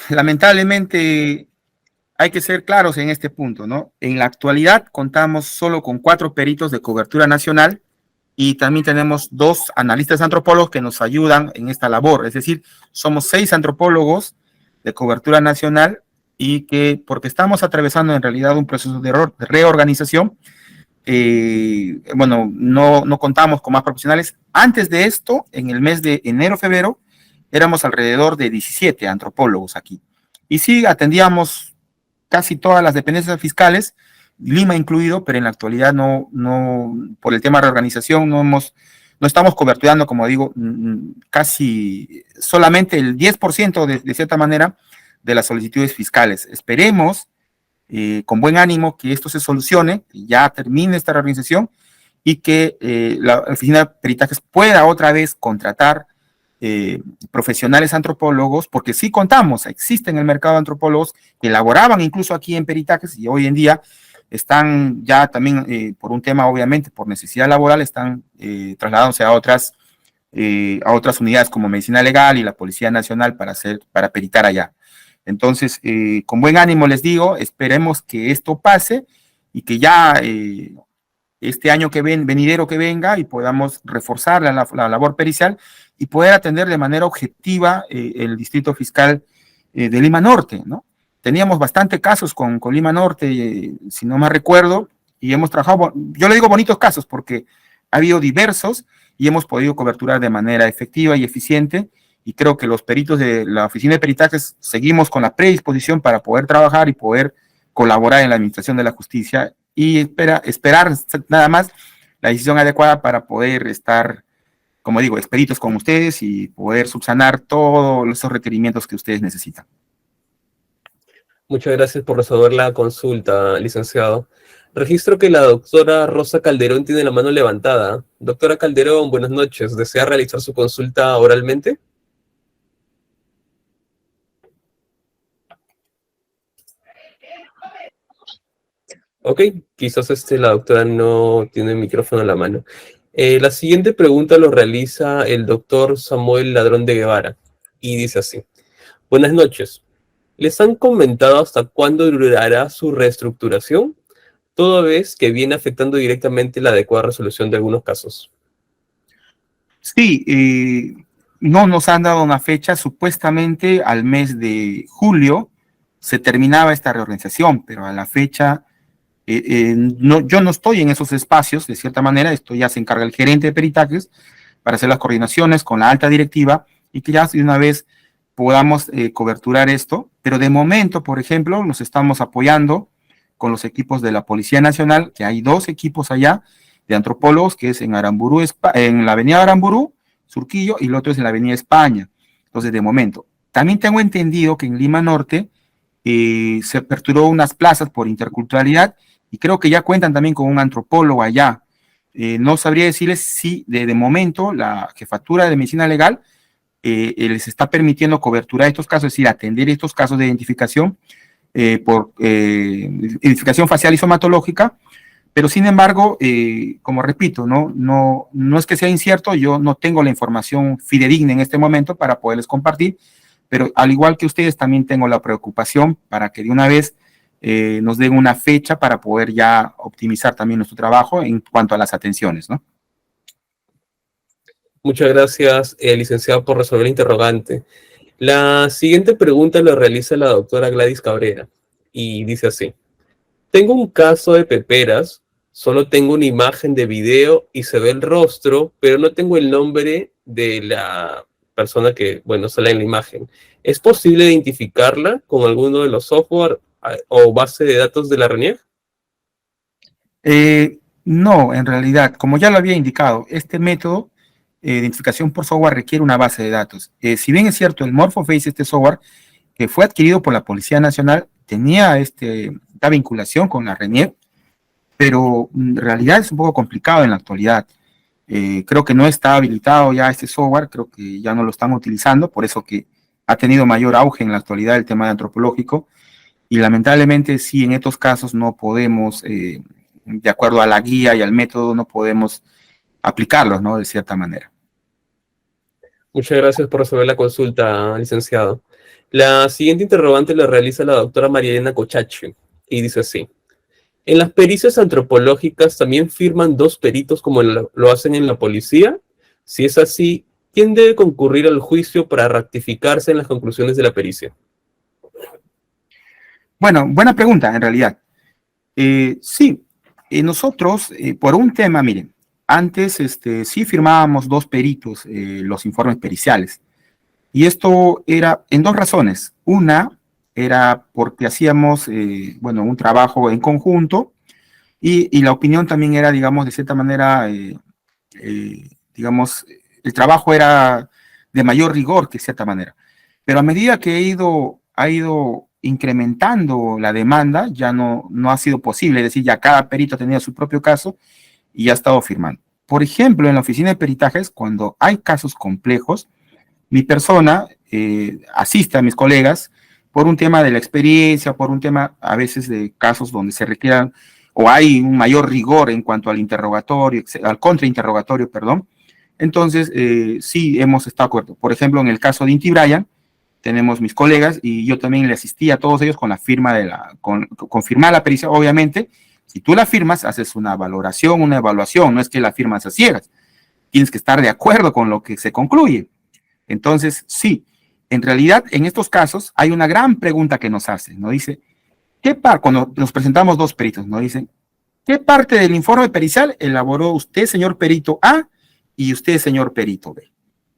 lamentablemente hay que ser claros en este punto, ¿no? En la actualidad contamos solo con 4 peritos de cobertura nacional y también tenemos 2 analistas antropólogos que nos ayudan en esta labor. Es decir, somos 6 antropólogos de cobertura nacional y que, porque estamos atravesando en realidad un proceso de reorganización, bueno, no contamos con más profesionales. Antes de esto, en el mes de enero, febrero, éramos alrededor de 17 antropólogos aquí. Y sí, atendíamos casi todas las dependencias fiscales, Lima incluido, pero en la actualidad por el tema de reorganización, no estamos coberturando, como digo, casi solamente el 10% de cierta manera de las solicitudes fiscales. Esperemos con buen ánimo que esto se solucione, que ya termine esta reorganización y que la oficina de peritajes pueda otra vez contratar profesionales antropólogos, porque sí contamos, existen en el mercado de antropólogos que elaboraban incluso aquí en peritajes y hoy en día están ya también, por un tema obviamente, por necesidad laboral, están trasladándose a otras unidades como Medicina Legal y la Policía Nacional para peritar allá. Entonces, con buen ánimo les digo, esperemos que esto pase y que ya este año venidero que venga y podamos reforzar la labor pericial y poder atender de manera objetiva el distrito fiscal de Lima Norte, ¿no? Teníamos bastante casos con Lima Norte, si no me recuerdo, y hemos trabajado, yo le digo bonitos casos porque ha habido diversos y hemos podido coberturar de manera efectiva y eficiente, y creo que los peritos de la oficina de peritajes seguimos con la predisposición para poder trabajar y poder colaborar en la administración de la justicia y esperar nada más la decisión adecuada para poder estar, como digo, expeditos con ustedes y poder subsanar todos esos requerimientos que ustedes necesitan. Muchas gracias por resolver la consulta, licenciado. Registro que la doctora Rosa Calderón tiene la mano levantada. Doctora Calderón, buenas noches. ¿Desea realizar su consulta oralmente? Ok, quizás la doctora no tiene el micrófono en la mano. La siguiente pregunta lo realiza el doctor Samuel Ladrón de Guevara y dice así. Buenas noches. ¿Les han comentado hasta cuándo durará su reestructuración? Toda vez que viene afectando directamente la adecuada resolución de algunos casos. Sí, no nos han dado una fecha, supuestamente al mes de julio se terminaba esta reorganización, pero a la fecha yo no estoy en esos espacios, de cierta manera, esto ya se encarga el gerente de peritajes para hacer las coordinaciones con la alta directiva y que ya de una vez podamos coberturar esto, pero de momento, por ejemplo, nos estamos apoyando con los equipos de la Policía Nacional, que hay 2 equipos allá de antropólogos, que es en Aramburu, en la avenida Aramburu, Surquillo, y el otro es en la avenida España. Entonces, de momento. También tengo entendido que en Lima Norte se aperturó unas plazas por interculturalidad y creo que ya cuentan también con un antropólogo allá. No sabría decirles si de momento la jefatura de medicina legal les está permitiendo cobertura de estos casos, es decir, atender estos casos de identificación por identificación facial y somatológica, pero sin embargo, como repito, no es que sea incierto, yo no tengo la información fidedigna en este momento para poderles compartir, pero al igual que ustedes también tengo la preocupación para que de una vez nos den una fecha para poder ya optimizar también nuestro trabajo en cuanto a las atenciones, ¿no? Muchas gracias, licenciado, por resolver el interrogante. La siguiente pregunta la realiza la doctora Gladys Cabrera y dice así. Tengo un caso de peperas, solo tengo una imagen de video y se ve el rostro, pero no tengo el nombre de la persona que, bueno, sale en la imagen. ¿Es posible identificarla con alguno de los software o base de datos de la RENIEC? No, en realidad, como ya lo había indicado, este método de identificación por software requiere una base de datos. Si bien es cierto, el MorphoFace, este software, que fue adquirido por la Policía Nacional, tenía esta vinculación con la RENIEC, pero en realidad es un poco complicado en la actualidad. Creo que no está habilitado ya este software, creo que ya no lo están utilizando, por eso que ha tenido mayor auge en la actualidad el tema de antropológico, y lamentablemente sí, en estos casos no podemos, de acuerdo a la guía y al método, no podemos aplicarlos, ¿no? De cierta manera. Muchas gracias por resolver la consulta, licenciado. La siguiente interrogante la realiza la doctora Marielena Cochachi y dice así. ¿En las pericias antropológicas también firman dos peritos como lo hacen en la policía? Si es así, ¿quién debe concurrir al juicio para ratificarse en las conclusiones de la pericia? Bueno, buena pregunta, en realidad. Sí, nosotros, por un tema, miren, antes sí firmábamos dos peritos los informes periciales. Y esto era en dos razones. Una era porque hacíamos, bueno, un trabajo en conjunto y la opinión también era, digamos, de cierta manera, digamos, el trabajo era de mayor rigor que de cierta manera. Pero a medida que ha ido incrementando la demanda, ya no ha sido posible. Es decir, ya cada perito tenía su propio caso y ha estado firmando. Por ejemplo, en la oficina de peritajes, cuando hay casos complejos, mi persona asiste a mis colegas por un tema de la experiencia, por un tema a veces de casos donde se requieran o hay un mayor rigor en cuanto al interrogatorio, al contrainterrogatorio, perdón. Entonces, sí hemos estado de acuerdo. Por ejemplo, en el caso de Inti Bryan, tenemos mis colegas y yo también le asistí a todos ellos con la firma con firmar la pericia. Obviamente, si tú la firmas, haces una valoración, una evaluación, no es que la firmas a ciegas. Tienes que estar de acuerdo con lo que se concluye. Entonces, sí, en realidad, en estos casos hay una gran pregunta que nos hacen, ¿no? Dice, cuando nos presentamos dos peritos, nos dicen, ¿qué parte del informe pericial elaboró usted, señor perito A, y usted, señor perito B?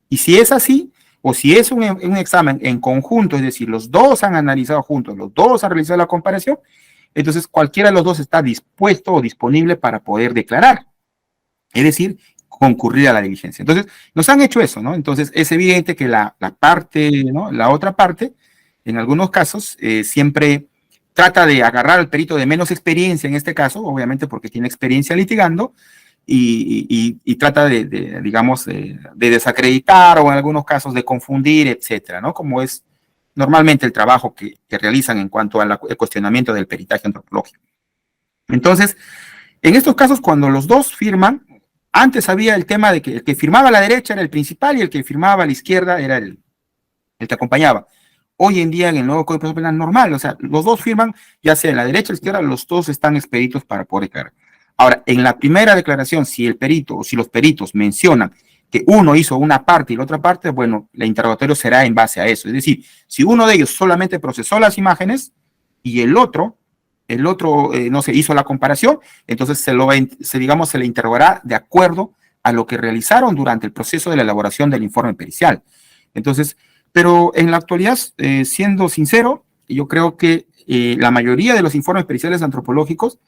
Y si es así, o si es un examen en conjunto, es decir, los dos han analizado juntos, los dos han realizado la comparación, entonces cualquiera de los dos está dispuesto o disponible para poder declarar. Es decir, concurrir a la diligencia. Entonces, nos han hecho eso, ¿no? Entonces, es evidente que la parte, ¿no? La otra parte, en algunos casos, siempre trata de agarrar al perito de menos experiencia, en este caso, obviamente porque tiene experiencia litigando, y trata digamos, de desacreditar o en algunos casos de confundir, etcétera, ¿no? Como es normalmente el trabajo que realizan en cuanto al cuestionamiento del peritaje antropológico. Entonces, en estos casos, cuando los dos firman, antes había el tema de que el que firmaba a la derecha era el principal y el que firmaba a la izquierda era el que acompañaba. Hoy en día en el nuevo Código Procesal Penal normal, o sea, los dos firman, ya sea en la derecha o la izquierda, los dos están expeditos para poder declarar. Ahora, en la primera declaración, si el perito o si los peritos mencionan que uno hizo una parte y la otra parte, bueno, el interrogatorio será en base a eso. Es decir, si uno de ellos solamente procesó las imágenes y el otro no se hizo la comparación, entonces se le interrogará de acuerdo a lo que realizaron durante el proceso de la elaboración del informe pericial. Entonces, pero en la actualidad, siendo sincero, yo creo que la mayoría de los informes periciales antropológicos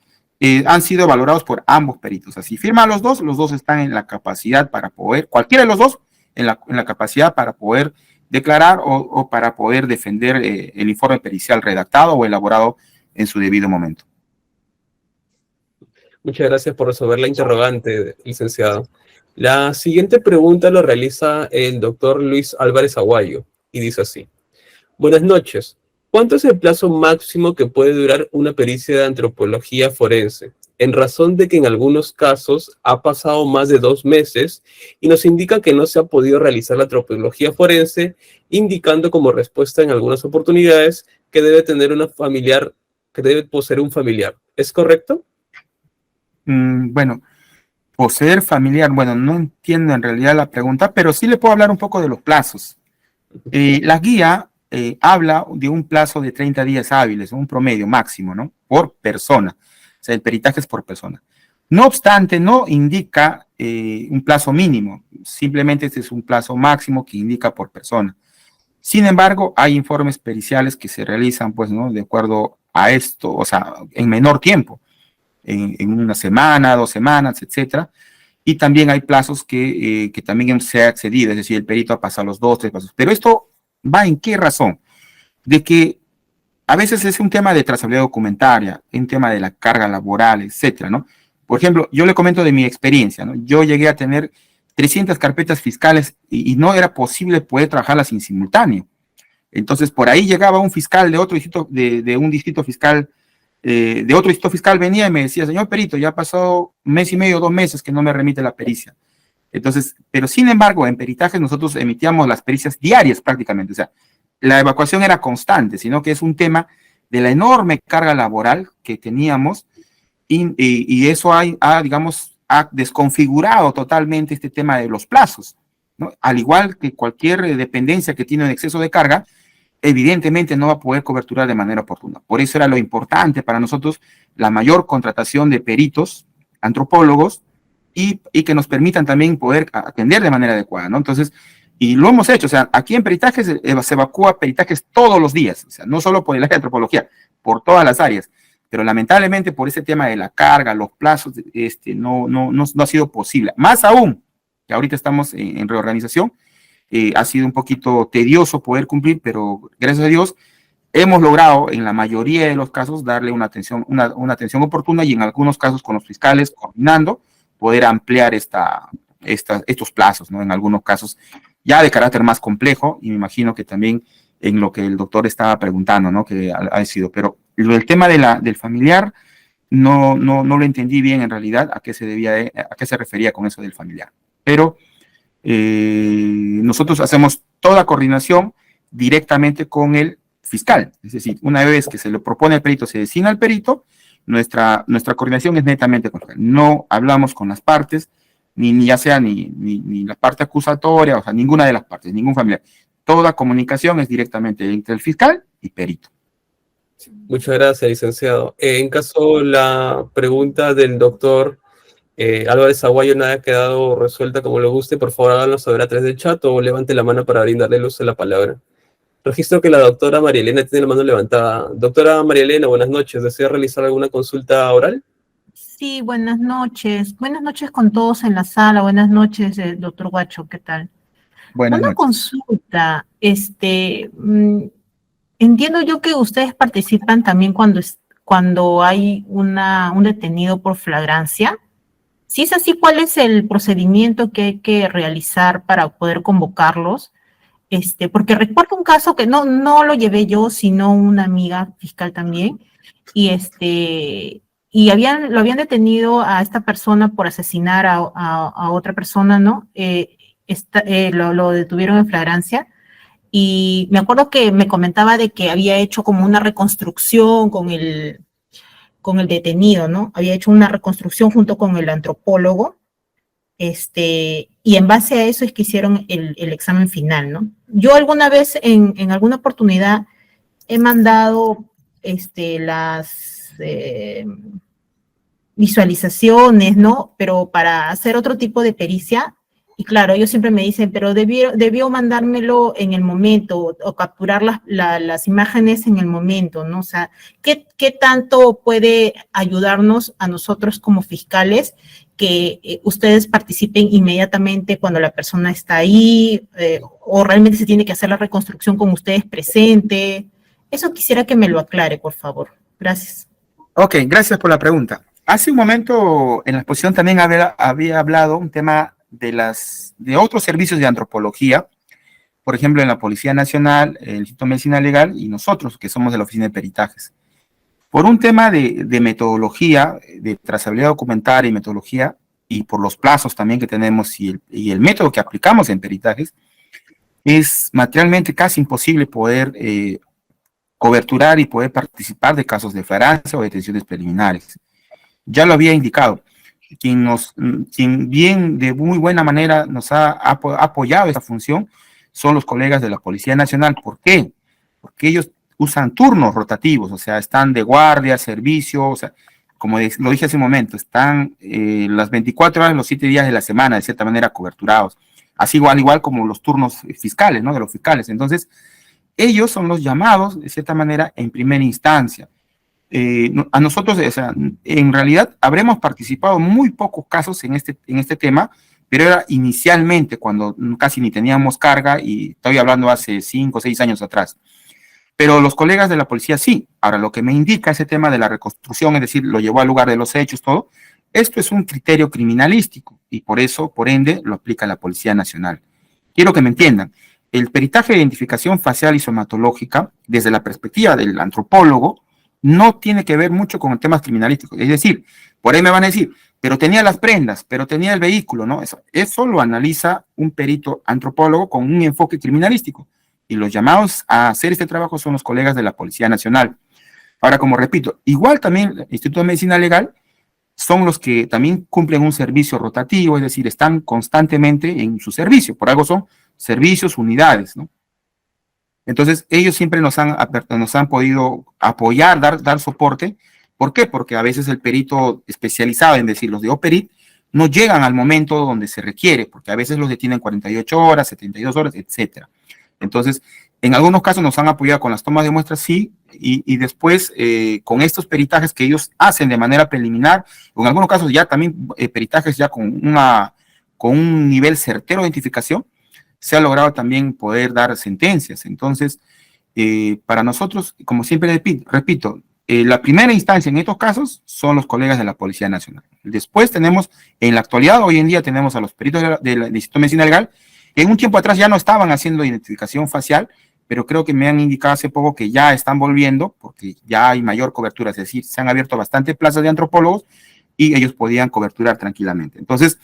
han sido valorados por ambos peritos. Así firman los dos están en la capacidad para poder, cualquiera de los dos, en la capacidad para poder declarar o para poder defender el informe pericial redactado o elaborado en su debido momento. Muchas gracias por resolver la interrogante, licenciado. La siguiente pregunta lo realiza el doctor Luis Álvarez Aguayo y dice así. Buenas noches. ¿Cuánto es el plazo máximo que puede durar una pericia de antropología forense? En razón de que en algunos casos ha pasado más de 2 meses y nos indica que no se ha podido realizar la antropología forense, indicando como respuesta en algunas oportunidades que debe tener una familiar, que debe poseer un familiar. ¿Es correcto? Bueno, poseer familiar, bueno, no entiendo en realidad la pregunta, pero sí le puedo hablar un poco de los plazos. La guía habla de un plazo de 30 días hábiles, un promedio máximo, ¿no? Por persona. O sea, el peritaje es por persona. No obstante, no indica un plazo mínimo, simplemente este es un plazo máximo que indica por persona. Sin embargo, hay informes periciales que se realizan, pues, ¿no? De acuerdo a esto, o sea, en menor tiempo, en una semana, 2 semanas, etcétera. Y también hay plazos que también se ha excedido, es decir, el perito ha pasado los 2, 3 pasos. Pero esto va en qué razón? De que a veces es un tema de trazabilidad documentaria, un tema de la carga laboral, etcétera, ¿no? Por ejemplo, yo le comento de mi experiencia, ¿no? Yo llegué a tener 300 carpetas fiscales y no era posible poder trabajarlas en simultáneo. Entonces, por ahí llegaba un fiscal de otro distrito, de un distrito fiscal, de otro distrito fiscal venía y me decía, señor perito, ya ha pasado 1 mes y medio, 2 meses que no me remite la pericia. Entonces, pero sin embargo, en peritajes nosotros emitíamos las pericias diarias prácticamente, o sea, la evacuación era constante, sino que es un tema de la enorme carga laboral que teníamos y eso digamos, ha desconfigurado totalmente este tema de los plazos, ¿no? Al igual que cualquier dependencia que tiene un exceso de carga, evidentemente no va a poder coberturar de manera oportuna. Por eso era lo importante para nosotros la mayor contratación de peritos, antropólogos, y que nos permitan también poder atender de manera adecuada, ¿no? Entonces, y lo hemos hecho, o sea, aquí en peritajes se evacúa peritajes todos los días, o sea, no solo por el área de antropología, por todas las áreas, pero lamentablemente por ese tema de la carga, los plazos, no ha sido posible. Más aún, que ahorita estamos en reorganización, ha sido un poquito tedioso poder cumplir, pero gracias a Dios hemos logrado en la mayoría de los casos darle una atención oportuna y en algunos casos con los fiscales coordinando poder ampliar estos plazos, ¿no? En algunos casos ya de carácter más complejo, y me imagino que también en lo que el doctor estaba preguntando, ¿no? Que ha sido, pero el tema del familiar no lo entendí bien en realidad a qué se refería con eso del familiar. Pero nosotros hacemos toda coordinación directamente con el fiscal, es decir, una vez que se le propone al perito, se designa al perito, nuestra coordinación es netamente con el fiscal. No hablamos con las partes, ni ya sea ni la parte acusatoria, o sea, ninguna de las partes, ningún familiar. Toda comunicación es directamente entre el fiscal y perito. Muchas gracias, licenciado. En caso la pregunta del doctor Álvarez Aguayo no haya quedado resuelta como le guste, por favor háganlo saber a través del chat o levante la mano para brindarle el uso de la palabra. Registro que la doctora María Elena tiene la mano levantada. Doctora María Elena, buenas noches. ¿Desea realizar alguna consulta oral? Sí, buenas noches. Buenas noches con todos en la sala. Buenas noches, doctor Guacho, ¿qué tal? Buenas Una noches. consulta. Entiendo yo que ustedes participan también cuando hay un detenido por flagrancia. Si es así, ¿cuál es el procedimiento que hay que realizar para poder convocarlos? Porque recuerdo un caso que no lo llevé yo, sino una amiga fiscal también, y lo habían detenido a esta persona por asesinar a otra persona, ¿no? Lo detuvieron en flagrancia, y me acuerdo que me comentaba de que había hecho como una reconstrucción con el detenido, ¿no? Había hecho una reconstrucción junto con el antropólogo, y en base a eso es que hicieron el examen final, ¿no? Yo alguna vez, en alguna oportunidad, he mandado las visualizaciones, ¿no? Pero para hacer otro tipo de pericia, y claro, ellos siempre me dicen, pero debió mandármelo en el momento, o capturar las imágenes en el momento, ¿no? O sea, ¿qué tanto puede ayudarnos a nosotros como fiscales que ustedes participen inmediatamente cuando la persona está ahí, o realmente se tiene que hacer la reconstrucción con ustedes presente? Eso quisiera que me lo aclare, por favor. Gracias. Ok, gracias por la pregunta. Hace un momento en la exposición también había hablado un tema de otros servicios de antropología, por ejemplo, en la Policía Nacional, el Instituto de Medicina Legal y nosotros, que somos de la Oficina de Peritajes. Por un tema de metodología, de trazabilidad documental y metodología, y por los plazos también que tenemos y el método que aplicamos en peritajes, es materialmente casi imposible poder coberturar y poder participar de casos de flagrancia o detenciones preliminares. Ya lo había indicado, quien bien de muy buena manera nos ha apoyado esta función son los colegas de la Policía Nacional. ¿Por qué? Porque ellos usan turnos rotativos, o sea, están de guardia, servicio, o sea, como lo dije hace un momento, están las 24 horas, los 7 días de la semana, de cierta manera, coberturados. Así igual como los turnos fiscales, ¿no? De los fiscales. Entonces, ellos son los llamados, de cierta manera, en primera instancia. A nosotros, o sea, en realidad, habremos participado en muy pocos casos en este tema, pero era inicialmente cuando casi ni teníamos carga, y estoy hablando hace 5 o 6 años atrás. Pero los colegas de la policía sí. Ahora, lo que me indica ese tema de la reconstrucción, es decir, lo llevó al lugar de los hechos, todo, esto es un criterio criminalístico y por eso, por ende, lo aplica la Policía Nacional. Quiero que me entiendan. El peritaje de identificación facial y somatológica, desde la perspectiva del antropólogo, no tiene que ver mucho con temas criminalísticos. Es decir, por ahí me van a decir, pero tenía las prendas, pero tenía el vehículo, ¿no? Eso lo analiza un perito antropólogo con un enfoque criminalístico. Y los llamados a hacer este trabajo son los colegas de la Policía Nacional. Ahora, como repito, igual también el Instituto de Medicina Legal son los que también cumplen un servicio rotativo, es decir, están constantemente en su servicio. Por algo son servicios, unidades, ¿no? Entonces, ellos siempre nos han podido apoyar, dar soporte. ¿Por qué? Porque a veces el perito especializado, es decir, los de OPERIT, no llegan al momento donde se requiere, porque a veces los detienen 48 horas, 72 horas, etcétera. Entonces, en algunos casos nos han apoyado con las tomas de muestras, sí, y después con estos peritajes que ellos hacen de manera preliminar, o en algunos casos ya también peritajes ya con un nivel certero de identificación, se ha logrado también poder dar sentencias. Entonces, para nosotros, como siempre repito, la primera instancia en estos casos son los colegas de la Policía Nacional. Después tenemos, en la actualidad, hoy en día tenemos a los peritos del Instituto de Medicina Legal, que en un tiempo atrás ya no estaban haciendo identificación facial, pero creo que me han indicado hace poco que ya están volviendo, porque ya hay mayor cobertura, es decir, se han abierto bastantes plazas de antropólogos y ellos podían coberturar tranquilamente. Entonces,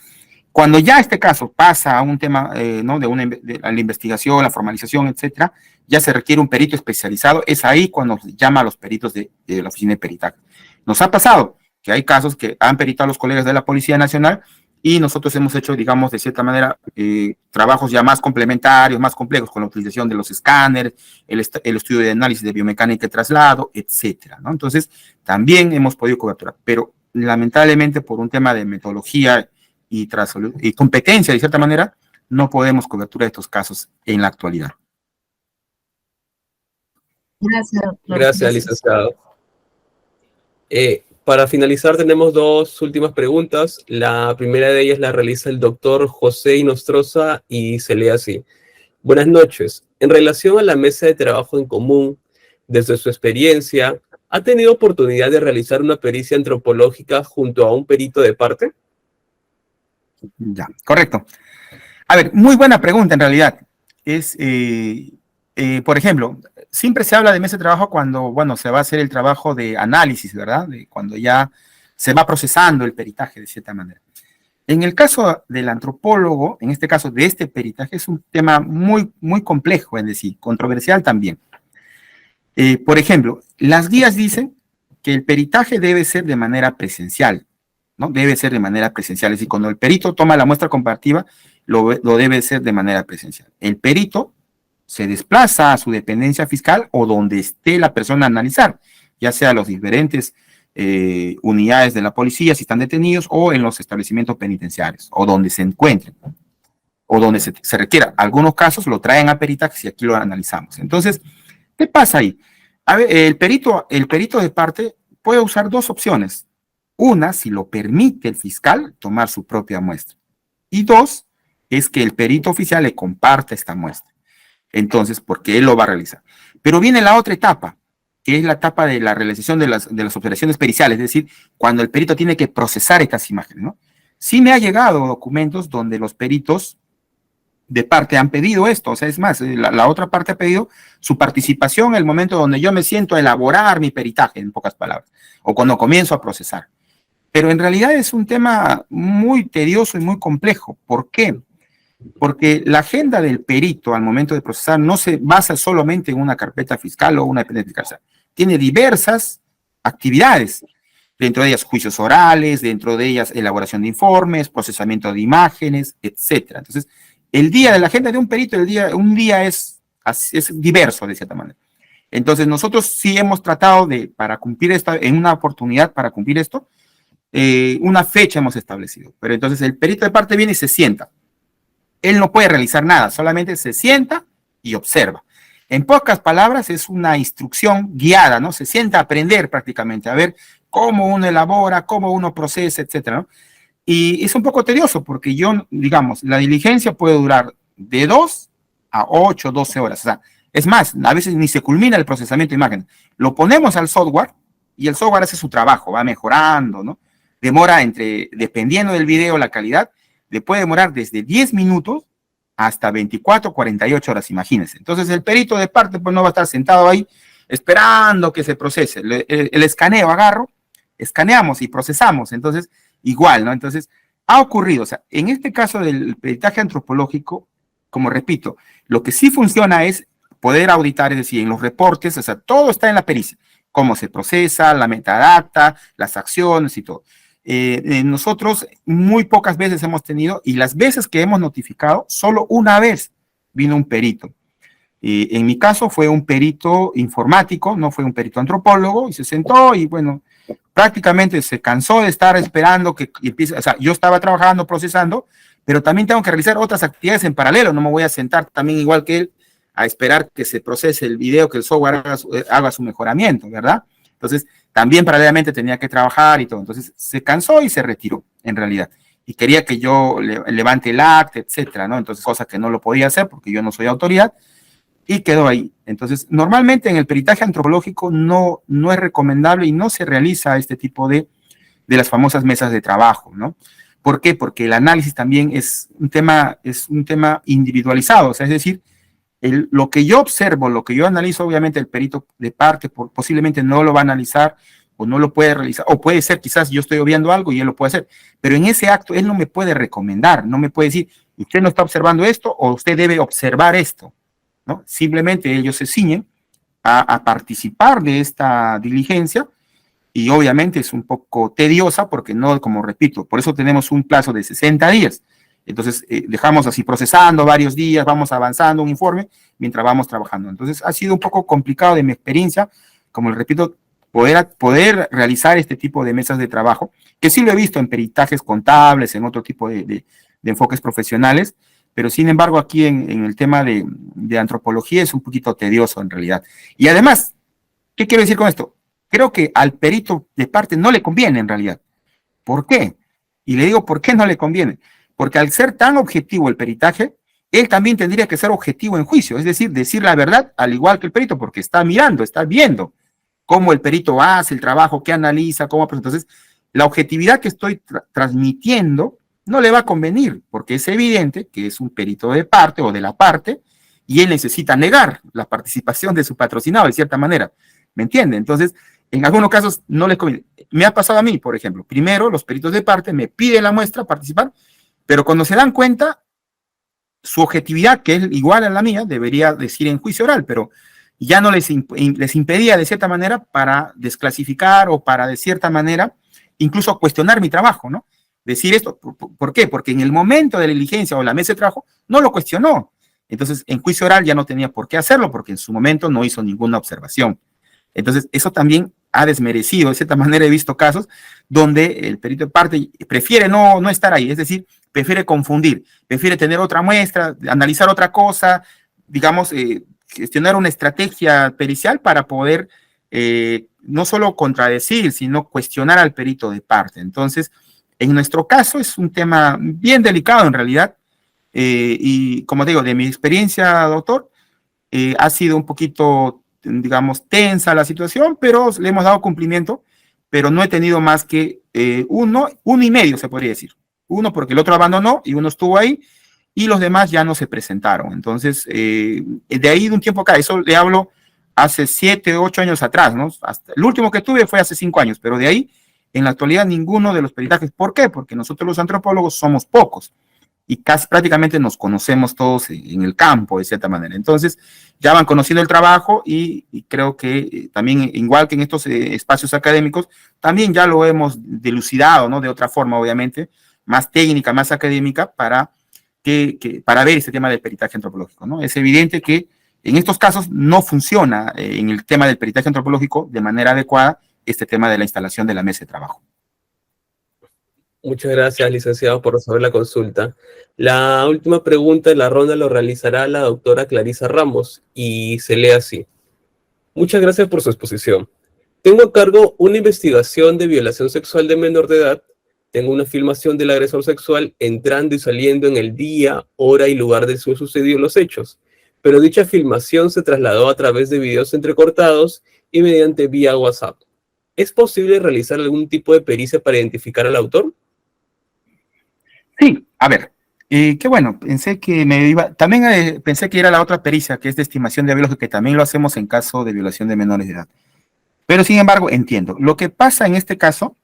cuando ya este caso pasa a un tema, ¿no? de la investigación, la formalización, etcétera, ya se requiere un perito especializado. Es ahí cuando se llama a los peritos de la oficina de peritaje. Nos ha pasado que hay casos que han peritado los colegas de la Policía Nacional y nosotros hemos hecho, digamos, de cierta manera, trabajos ya más complementarios, más complejos, con la utilización de los escáneres, el estudio de análisis de biomecánica y traslado, etcétera, ¿no? Entonces, también hemos podido coberturar, pero lamentablemente por un tema de metodología y competencia, de cierta manera, no podemos coberturar estos casos en la actualidad. Gracias, doctor. Gracias, licenciado. Para finalizar, tenemos dos últimas preguntas. La primera de ellas la realiza el doctor José Inostroza y se lee así. Buenas noches. En relación a la mesa de trabajo en común, desde su experiencia, ¿ha tenido oportunidad de realizar una pericia antropológica junto a un perito de parte? Ya, correcto. A ver, muy buena pregunta en realidad. Por ejemplo, siempre se habla de mesa de trabajo cuando, bueno, se va a hacer el trabajo de análisis, ¿verdad? Cuando ya se va procesando el peritaje de cierta manera. En el caso del antropólogo, en este caso de este peritaje, es un tema muy, muy complejo, es decir, controversial también. Por ejemplo, las guías dicen que el peritaje debe ser de manera presencial, ¿no? Debe ser de manera presencial, es decir, cuando el perito toma la muestra comparativa, lo debe ser de manera presencial. El perito se desplaza a su dependencia fiscal o donde esté la persona a analizar, ya sea los diferentes unidades de la policía, si están detenidos, o en los establecimientos penitenciarios, o donde se encuentren, o donde se requiera. Algunos casos lo traen a peritaje y aquí lo analizamos. Entonces, ¿qué pasa ahí? A ver, el perito de parte puede usar dos opciones. Una, si lo permite el fiscal, tomar su propia muestra. Y dos, es que el perito oficial le comparte esta muestra. Entonces, porque él lo va a realizar. Pero viene la otra etapa, que es la etapa de la realización de las operaciones periciales, es decir, cuando el perito tiene que procesar estas imágenes, ¿no? Sí me ha llegado documentos donde los peritos de parte han pedido esto, o sea, es más, la otra parte ha pedido su participación en el momento donde yo me siento a elaborar mi peritaje, en pocas palabras, o cuando comienzo a procesar. Pero en realidad es un tema muy tedioso y muy complejo. ¿Por qué? Porque la agenda del perito al momento de procesar no se basa solamente en una carpeta fiscal o una dependencia fiscal. Tiene diversas actividades, dentro de ellas juicios orales, dentro de ellas elaboración de informes, procesamiento de imágenes, etcétera. Entonces, el día de la agenda de un perito, un día es diverso de cierta manera. Entonces, nosotros sí hemos tratado para cumplir en una oportunidad para cumplir esto, una fecha hemos establecido. Pero entonces el perito de parte viene y se sienta. Él no puede realizar nada, solamente se sienta y observa. En pocas palabras, es una instrucción guiada, ¿no? Se sienta a aprender prácticamente, a ver cómo uno elabora, cómo uno procesa, etcétera, ¿no? Y es un poco tedioso porque digamos, la diligencia puede durar de 2 a 8, 12 horas. O sea, es más, a veces ni se culmina el procesamiento de imágenes. Lo ponemos al software y el software hace su trabajo, va mejorando, ¿no? Demora dependiendo del video, la calidad, le puede demorar desde 10 minutos hasta 24, 48 horas, imagínense. Entonces el perito de parte pues no va a estar sentado ahí esperando que se procese. El escaneo, escaneamos y procesamos, entonces, igual, ¿no? Entonces, ha ocurrido, o sea, en este caso del peritaje antropológico, como repito, lo que sí funciona es poder auditar, es decir, en los reportes, o sea, todo está en la pericia, cómo se procesa, la metadata, las acciones y todo. Nosotros muy pocas veces hemos tenido, y las veces que hemos notificado, solo una vez vino un perito. En mi caso fue un perito informático, no fue un perito antropólogo, y se sentó y bueno, prácticamente se cansó de estar esperando que empiece, o sea, yo estaba trabajando, procesando, pero también tengo que realizar otras actividades en paralelo, no me voy a sentar también igual que él a esperar que se procese el video, que el software haga su mejoramiento, ¿verdad? Entonces, también paralelamente tenía que trabajar y todo, entonces se cansó y se retiró, en realidad, y quería que yo levante el acta, etcétera, ¿no? Entonces, cosa que no lo podía hacer porque yo no soy autoridad, y quedó ahí. Entonces, normalmente en el peritaje antropológico no es recomendable y no se realiza este tipo de las famosas mesas de trabajo, ¿no? ¿Por qué? Porque el análisis también es un tema individualizado, o sea, es decir, lo que yo observo, lo que yo analizo, obviamente el perito de parte posiblemente no lo va a analizar o no lo puede realizar, o puede ser quizás yo estoy obviando algo y él lo puede hacer, pero en ese acto él no me puede recomendar, no me puede decir, usted no está observando esto o usted debe observar esto, ¿no? Simplemente ellos se ciñen a participar de esta diligencia y obviamente es un poco tediosa porque no, como repito, por eso tenemos un plazo de 60 días. Entonces, dejamos así procesando varios días, vamos avanzando un informe mientras vamos trabajando. Entonces, ha sido un poco complicado de mi experiencia, como les repito, poder realizar este tipo de mesas de trabajo, que sí lo he visto en peritajes contables, en otro tipo de enfoques profesionales, pero sin embargo aquí en el tema de antropología es un poquito tedioso en realidad. Y además, ¿qué quiero decir con esto? Creo que al perito de parte no le conviene en realidad. ¿Por qué? Y le digo, ¿por qué no le conviene? Porque al ser tan objetivo el peritaje, él también tendría que ser objetivo en juicio, es decir la verdad al igual que el perito, porque está mirando, está viendo cómo el perito hace el trabajo, qué analiza, cómo... Entonces, la objetividad que estoy transmitiendo no le va a convenir, porque es evidente que es un perito de parte o de la parte, y él necesita negar la participación de su patrocinado de cierta manera, ¿me entiende? Entonces, en algunos casos no les conviene. Me ha pasado a mí, por ejemplo, primero los peritos de parte me piden la muestra, participar, pero cuando se dan cuenta, su objetividad, que es igual a la mía, debería decir en juicio oral, pero ya no les impedía de cierta manera para desclasificar o para de cierta manera incluso cuestionar mi trabajo, ¿no? Decir esto, ¿por qué? Porque en el momento de la diligencia o la mesa de trabajo no lo cuestionó. Entonces, en juicio oral ya no tenía por qué hacerlo porque en su momento no hizo ninguna observación. Entonces, eso también ha desmerecido, de cierta manera he visto casos donde el perito de parte prefiere no estar ahí, es decir, prefiere confundir, prefiere tener otra muestra, analizar otra cosa, digamos, gestionar una estrategia pericial para poder no solo contradecir, sino cuestionar al perito de parte. Entonces, en nuestro caso es un tema bien delicado en realidad, y como digo, de mi experiencia, doctor, ha sido un poquito, digamos, tensa la situación, pero le hemos dado cumplimiento, pero no he tenido más que uno y medio, se podría decir. Uno porque el otro abandonó y uno estuvo ahí, y los demás ya no se presentaron. Entonces, de ahí de un tiempo acá, eso le hablo hace 7, 8 años atrás, ¿no? Hasta, el último que tuve fue hace 5 años, pero de ahí, en la actualidad, ninguno de los peritajes. ¿Por qué? Porque nosotros los antropólogos somos pocos y casi prácticamente nos conocemos todos en el campo, de cierta manera. Entonces, ya van conociendo el trabajo y creo que también, igual que en estos espacios académicos, también ya lo hemos dilucidado, ¿no? De otra forma, obviamente, más técnica, más académica, para ver este tema del peritaje antropológico, ¿no? Es evidente que en estos casos no funciona en el tema del peritaje antropológico de manera adecuada este tema de la instalación de la mesa de trabajo. Muchas gracias, licenciado, por resolver la consulta. La última pregunta de la ronda lo realizará la doctora Clarisa Ramos y se lee así. Muchas gracias por su exposición. Tengo a cargo una investigación de violación sexual de menor de edad. Tengo una filmación del agresor sexual entrando y saliendo en el día, hora y lugar de su sucedido los hechos. Pero dicha filmación se trasladó a través de videos entrecortados y mediante vía WhatsApp. ¿Es posible realizar algún tipo de pericia para identificar al autor? Sí, a ver, Que bueno, pensé que me iba, también pensé que era la otra pericia, que es de estimación de biológica, que también lo hacemos en caso de violación de menores de edad. Pero sin embargo, entiendo. Lo que pasa en este caso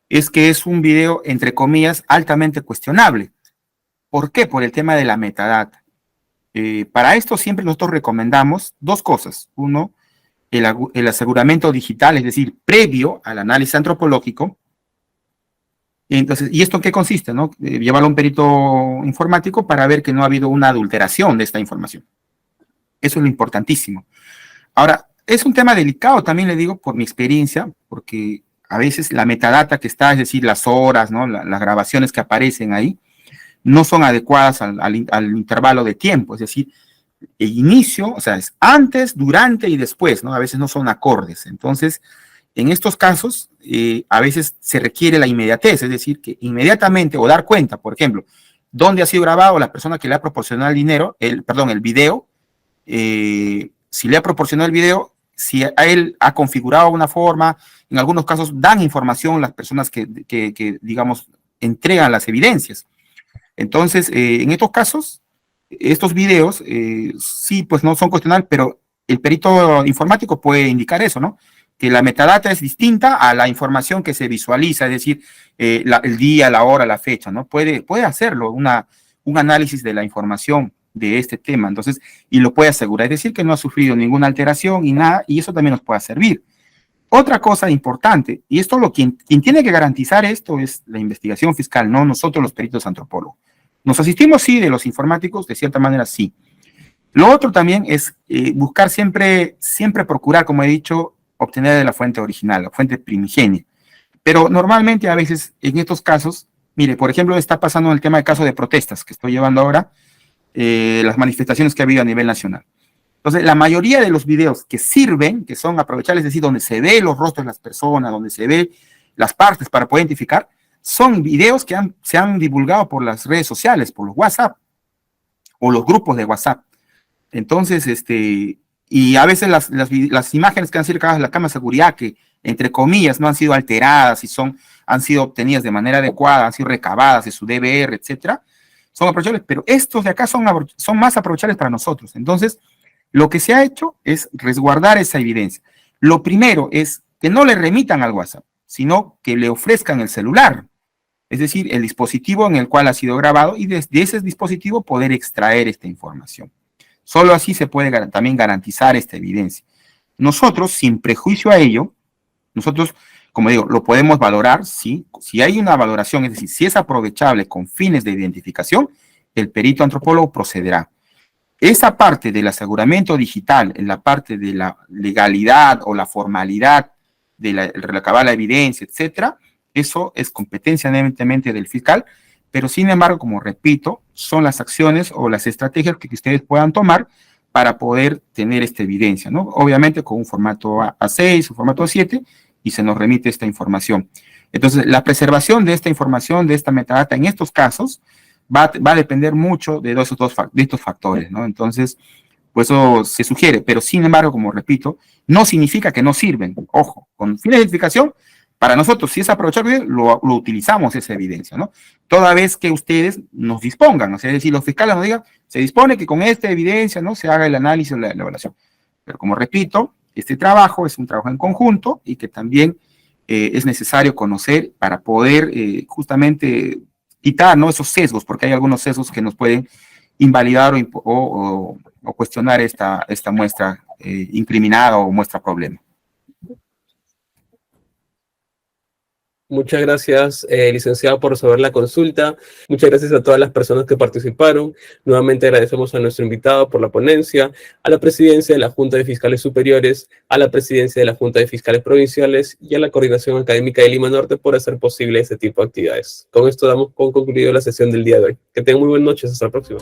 es que es un video, entre comillas, altamente cuestionable. ¿Por qué? Por el tema de la metadata. Para esto siempre nosotros recomendamos dos cosas. Uno, el aseguramiento digital, es decir, previo al análisis antropológico. Entonces, ¿y esto en qué consiste? ¿No? Llevarlo a un perito informático para ver que no ha habido una adulteración de esta información. Eso es lo importantísimo. Ahora, es un tema delicado, también le digo, por mi experiencia, porque a veces la metadata que está, es decir, las horas, ¿no? Las grabaciones que aparecen ahí, no son adecuadas al intervalo de tiempo, es decir, el inicio, o sea, es antes, durante y después, ¿no? A veces no son acordes. Entonces, en estos casos, a veces se requiere la inmediatez, es decir, que inmediatamente, o dar cuenta, por ejemplo, dónde ha sido grabado la persona que le ha proporcionado el dinero, el video, si le ha proporcionado el video, si a él ha configurado una forma, en algunos casos dan información las personas que digamos, entregan las evidencias. Entonces, en estos casos, estos videos, sí, pues no son cuestionables, pero el perito informático puede indicar eso, ¿no? Que la metadata es distinta a la información que se visualiza, es decir, el día, la hora, la fecha, ¿no? Puede hacerlo, un análisis de la información de este tema, entonces, y lo puede asegurar, es decir, que no ha sufrido ninguna alteración y nada, y eso también nos puede servir. Otra cosa importante, y esto quien tiene que garantizar esto es la investigación fiscal, no nosotros los peritos antropólogos. Nos asistimos, sí, de los informáticos, de cierta manera, sí. Lo otro también es buscar siempre procurar, como he dicho, obtener de la fuente original, la fuente primigenia. Pero normalmente, a veces, en estos casos, mire, por ejemplo, está pasando en el tema del caso de protestas que estoy llevando ahora, las manifestaciones que ha habido a nivel nacional. Entonces, la mayoría de los videos que sirven, que son aprovechables, es decir, donde se ve los rostros de las personas, donde se ve las partes para poder identificar, son videos que se han divulgado por las redes sociales, por los WhatsApp, o los grupos de WhatsApp. Entonces, y a veces las imágenes que han sido cargadas en la cámara de seguridad, que entre comillas no han sido alteradas y han sido obtenidas de manera adecuada, han sido recabadas de su DVR, etcétera, son aprovechables, pero estos de acá son más aprovechables para nosotros. Entonces, lo que se ha hecho es resguardar esa evidencia. Lo primero es que no le remitan al WhatsApp, sino que le ofrezcan el celular, es decir, el dispositivo en el cual ha sido grabado y desde ese dispositivo poder extraer esta información. Solo así se puede también garantizar esta evidencia. Nosotros, sin prejuicio a ello, nosotros, como digo, lo podemos valorar, ¿sí? Si hay una valoración, es decir, si es aprovechable con fines de identificación, el perito antropólogo procederá. Esa parte del aseguramiento digital, en la parte de la legalidad o la formalidad de recabar la evidencia, etcétera, eso es competencia evidentemente del fiscal, pero sin embargo, como repito, son las acciones o las estrategias que ustedes puedan tomar para poder tener esta evidencia, ¿no? Obviamente con un formato A6, un formato A7, y se nos remite esta información. Entonces, la preservación de esta información, de esta metadata, en estos casos, va a depender mucho de estos factores, ¿no? Entonces, pues eso se sugiere, pero sin embargo, como repito, no significa que no sirven. Ojo, con fines de identificación, para nosotros, si es aprovechable, lo utilizamos esa evidencia, ¿no? Toda vez que ustedes nos dispongan, o sea, es decir, los fiscales nos digan, se dispone que con esta evidencia, ¿no? Se haga el análisis o la evaluación. Pero como repito, este trabajo es un trabajo en conjunto y que también es necesario conocer para poder justamente quitar, ¿no? Esos sesgos, porque hay algunos sesgos que nos pueden invalidar o cuestionar esta muestra incriminada o muestra problema. Muchas gracias, licenciado, por resolver la consulta. Muchas gracias a todas las personas que participaron. Nuevamente agradecemos a nuestro invitado por la ponencia, a la presidencia de la Junta de Fiscales Superiores, a la presidencia de la Junta de Fiscales Provinciales y a la Coordinación Académica de Lima Norte por hacer posible este tipo de actividades. Con esto damos por concluido la sesión del día de hoy. Que tengan muy buenas noches. Hasta la próxima.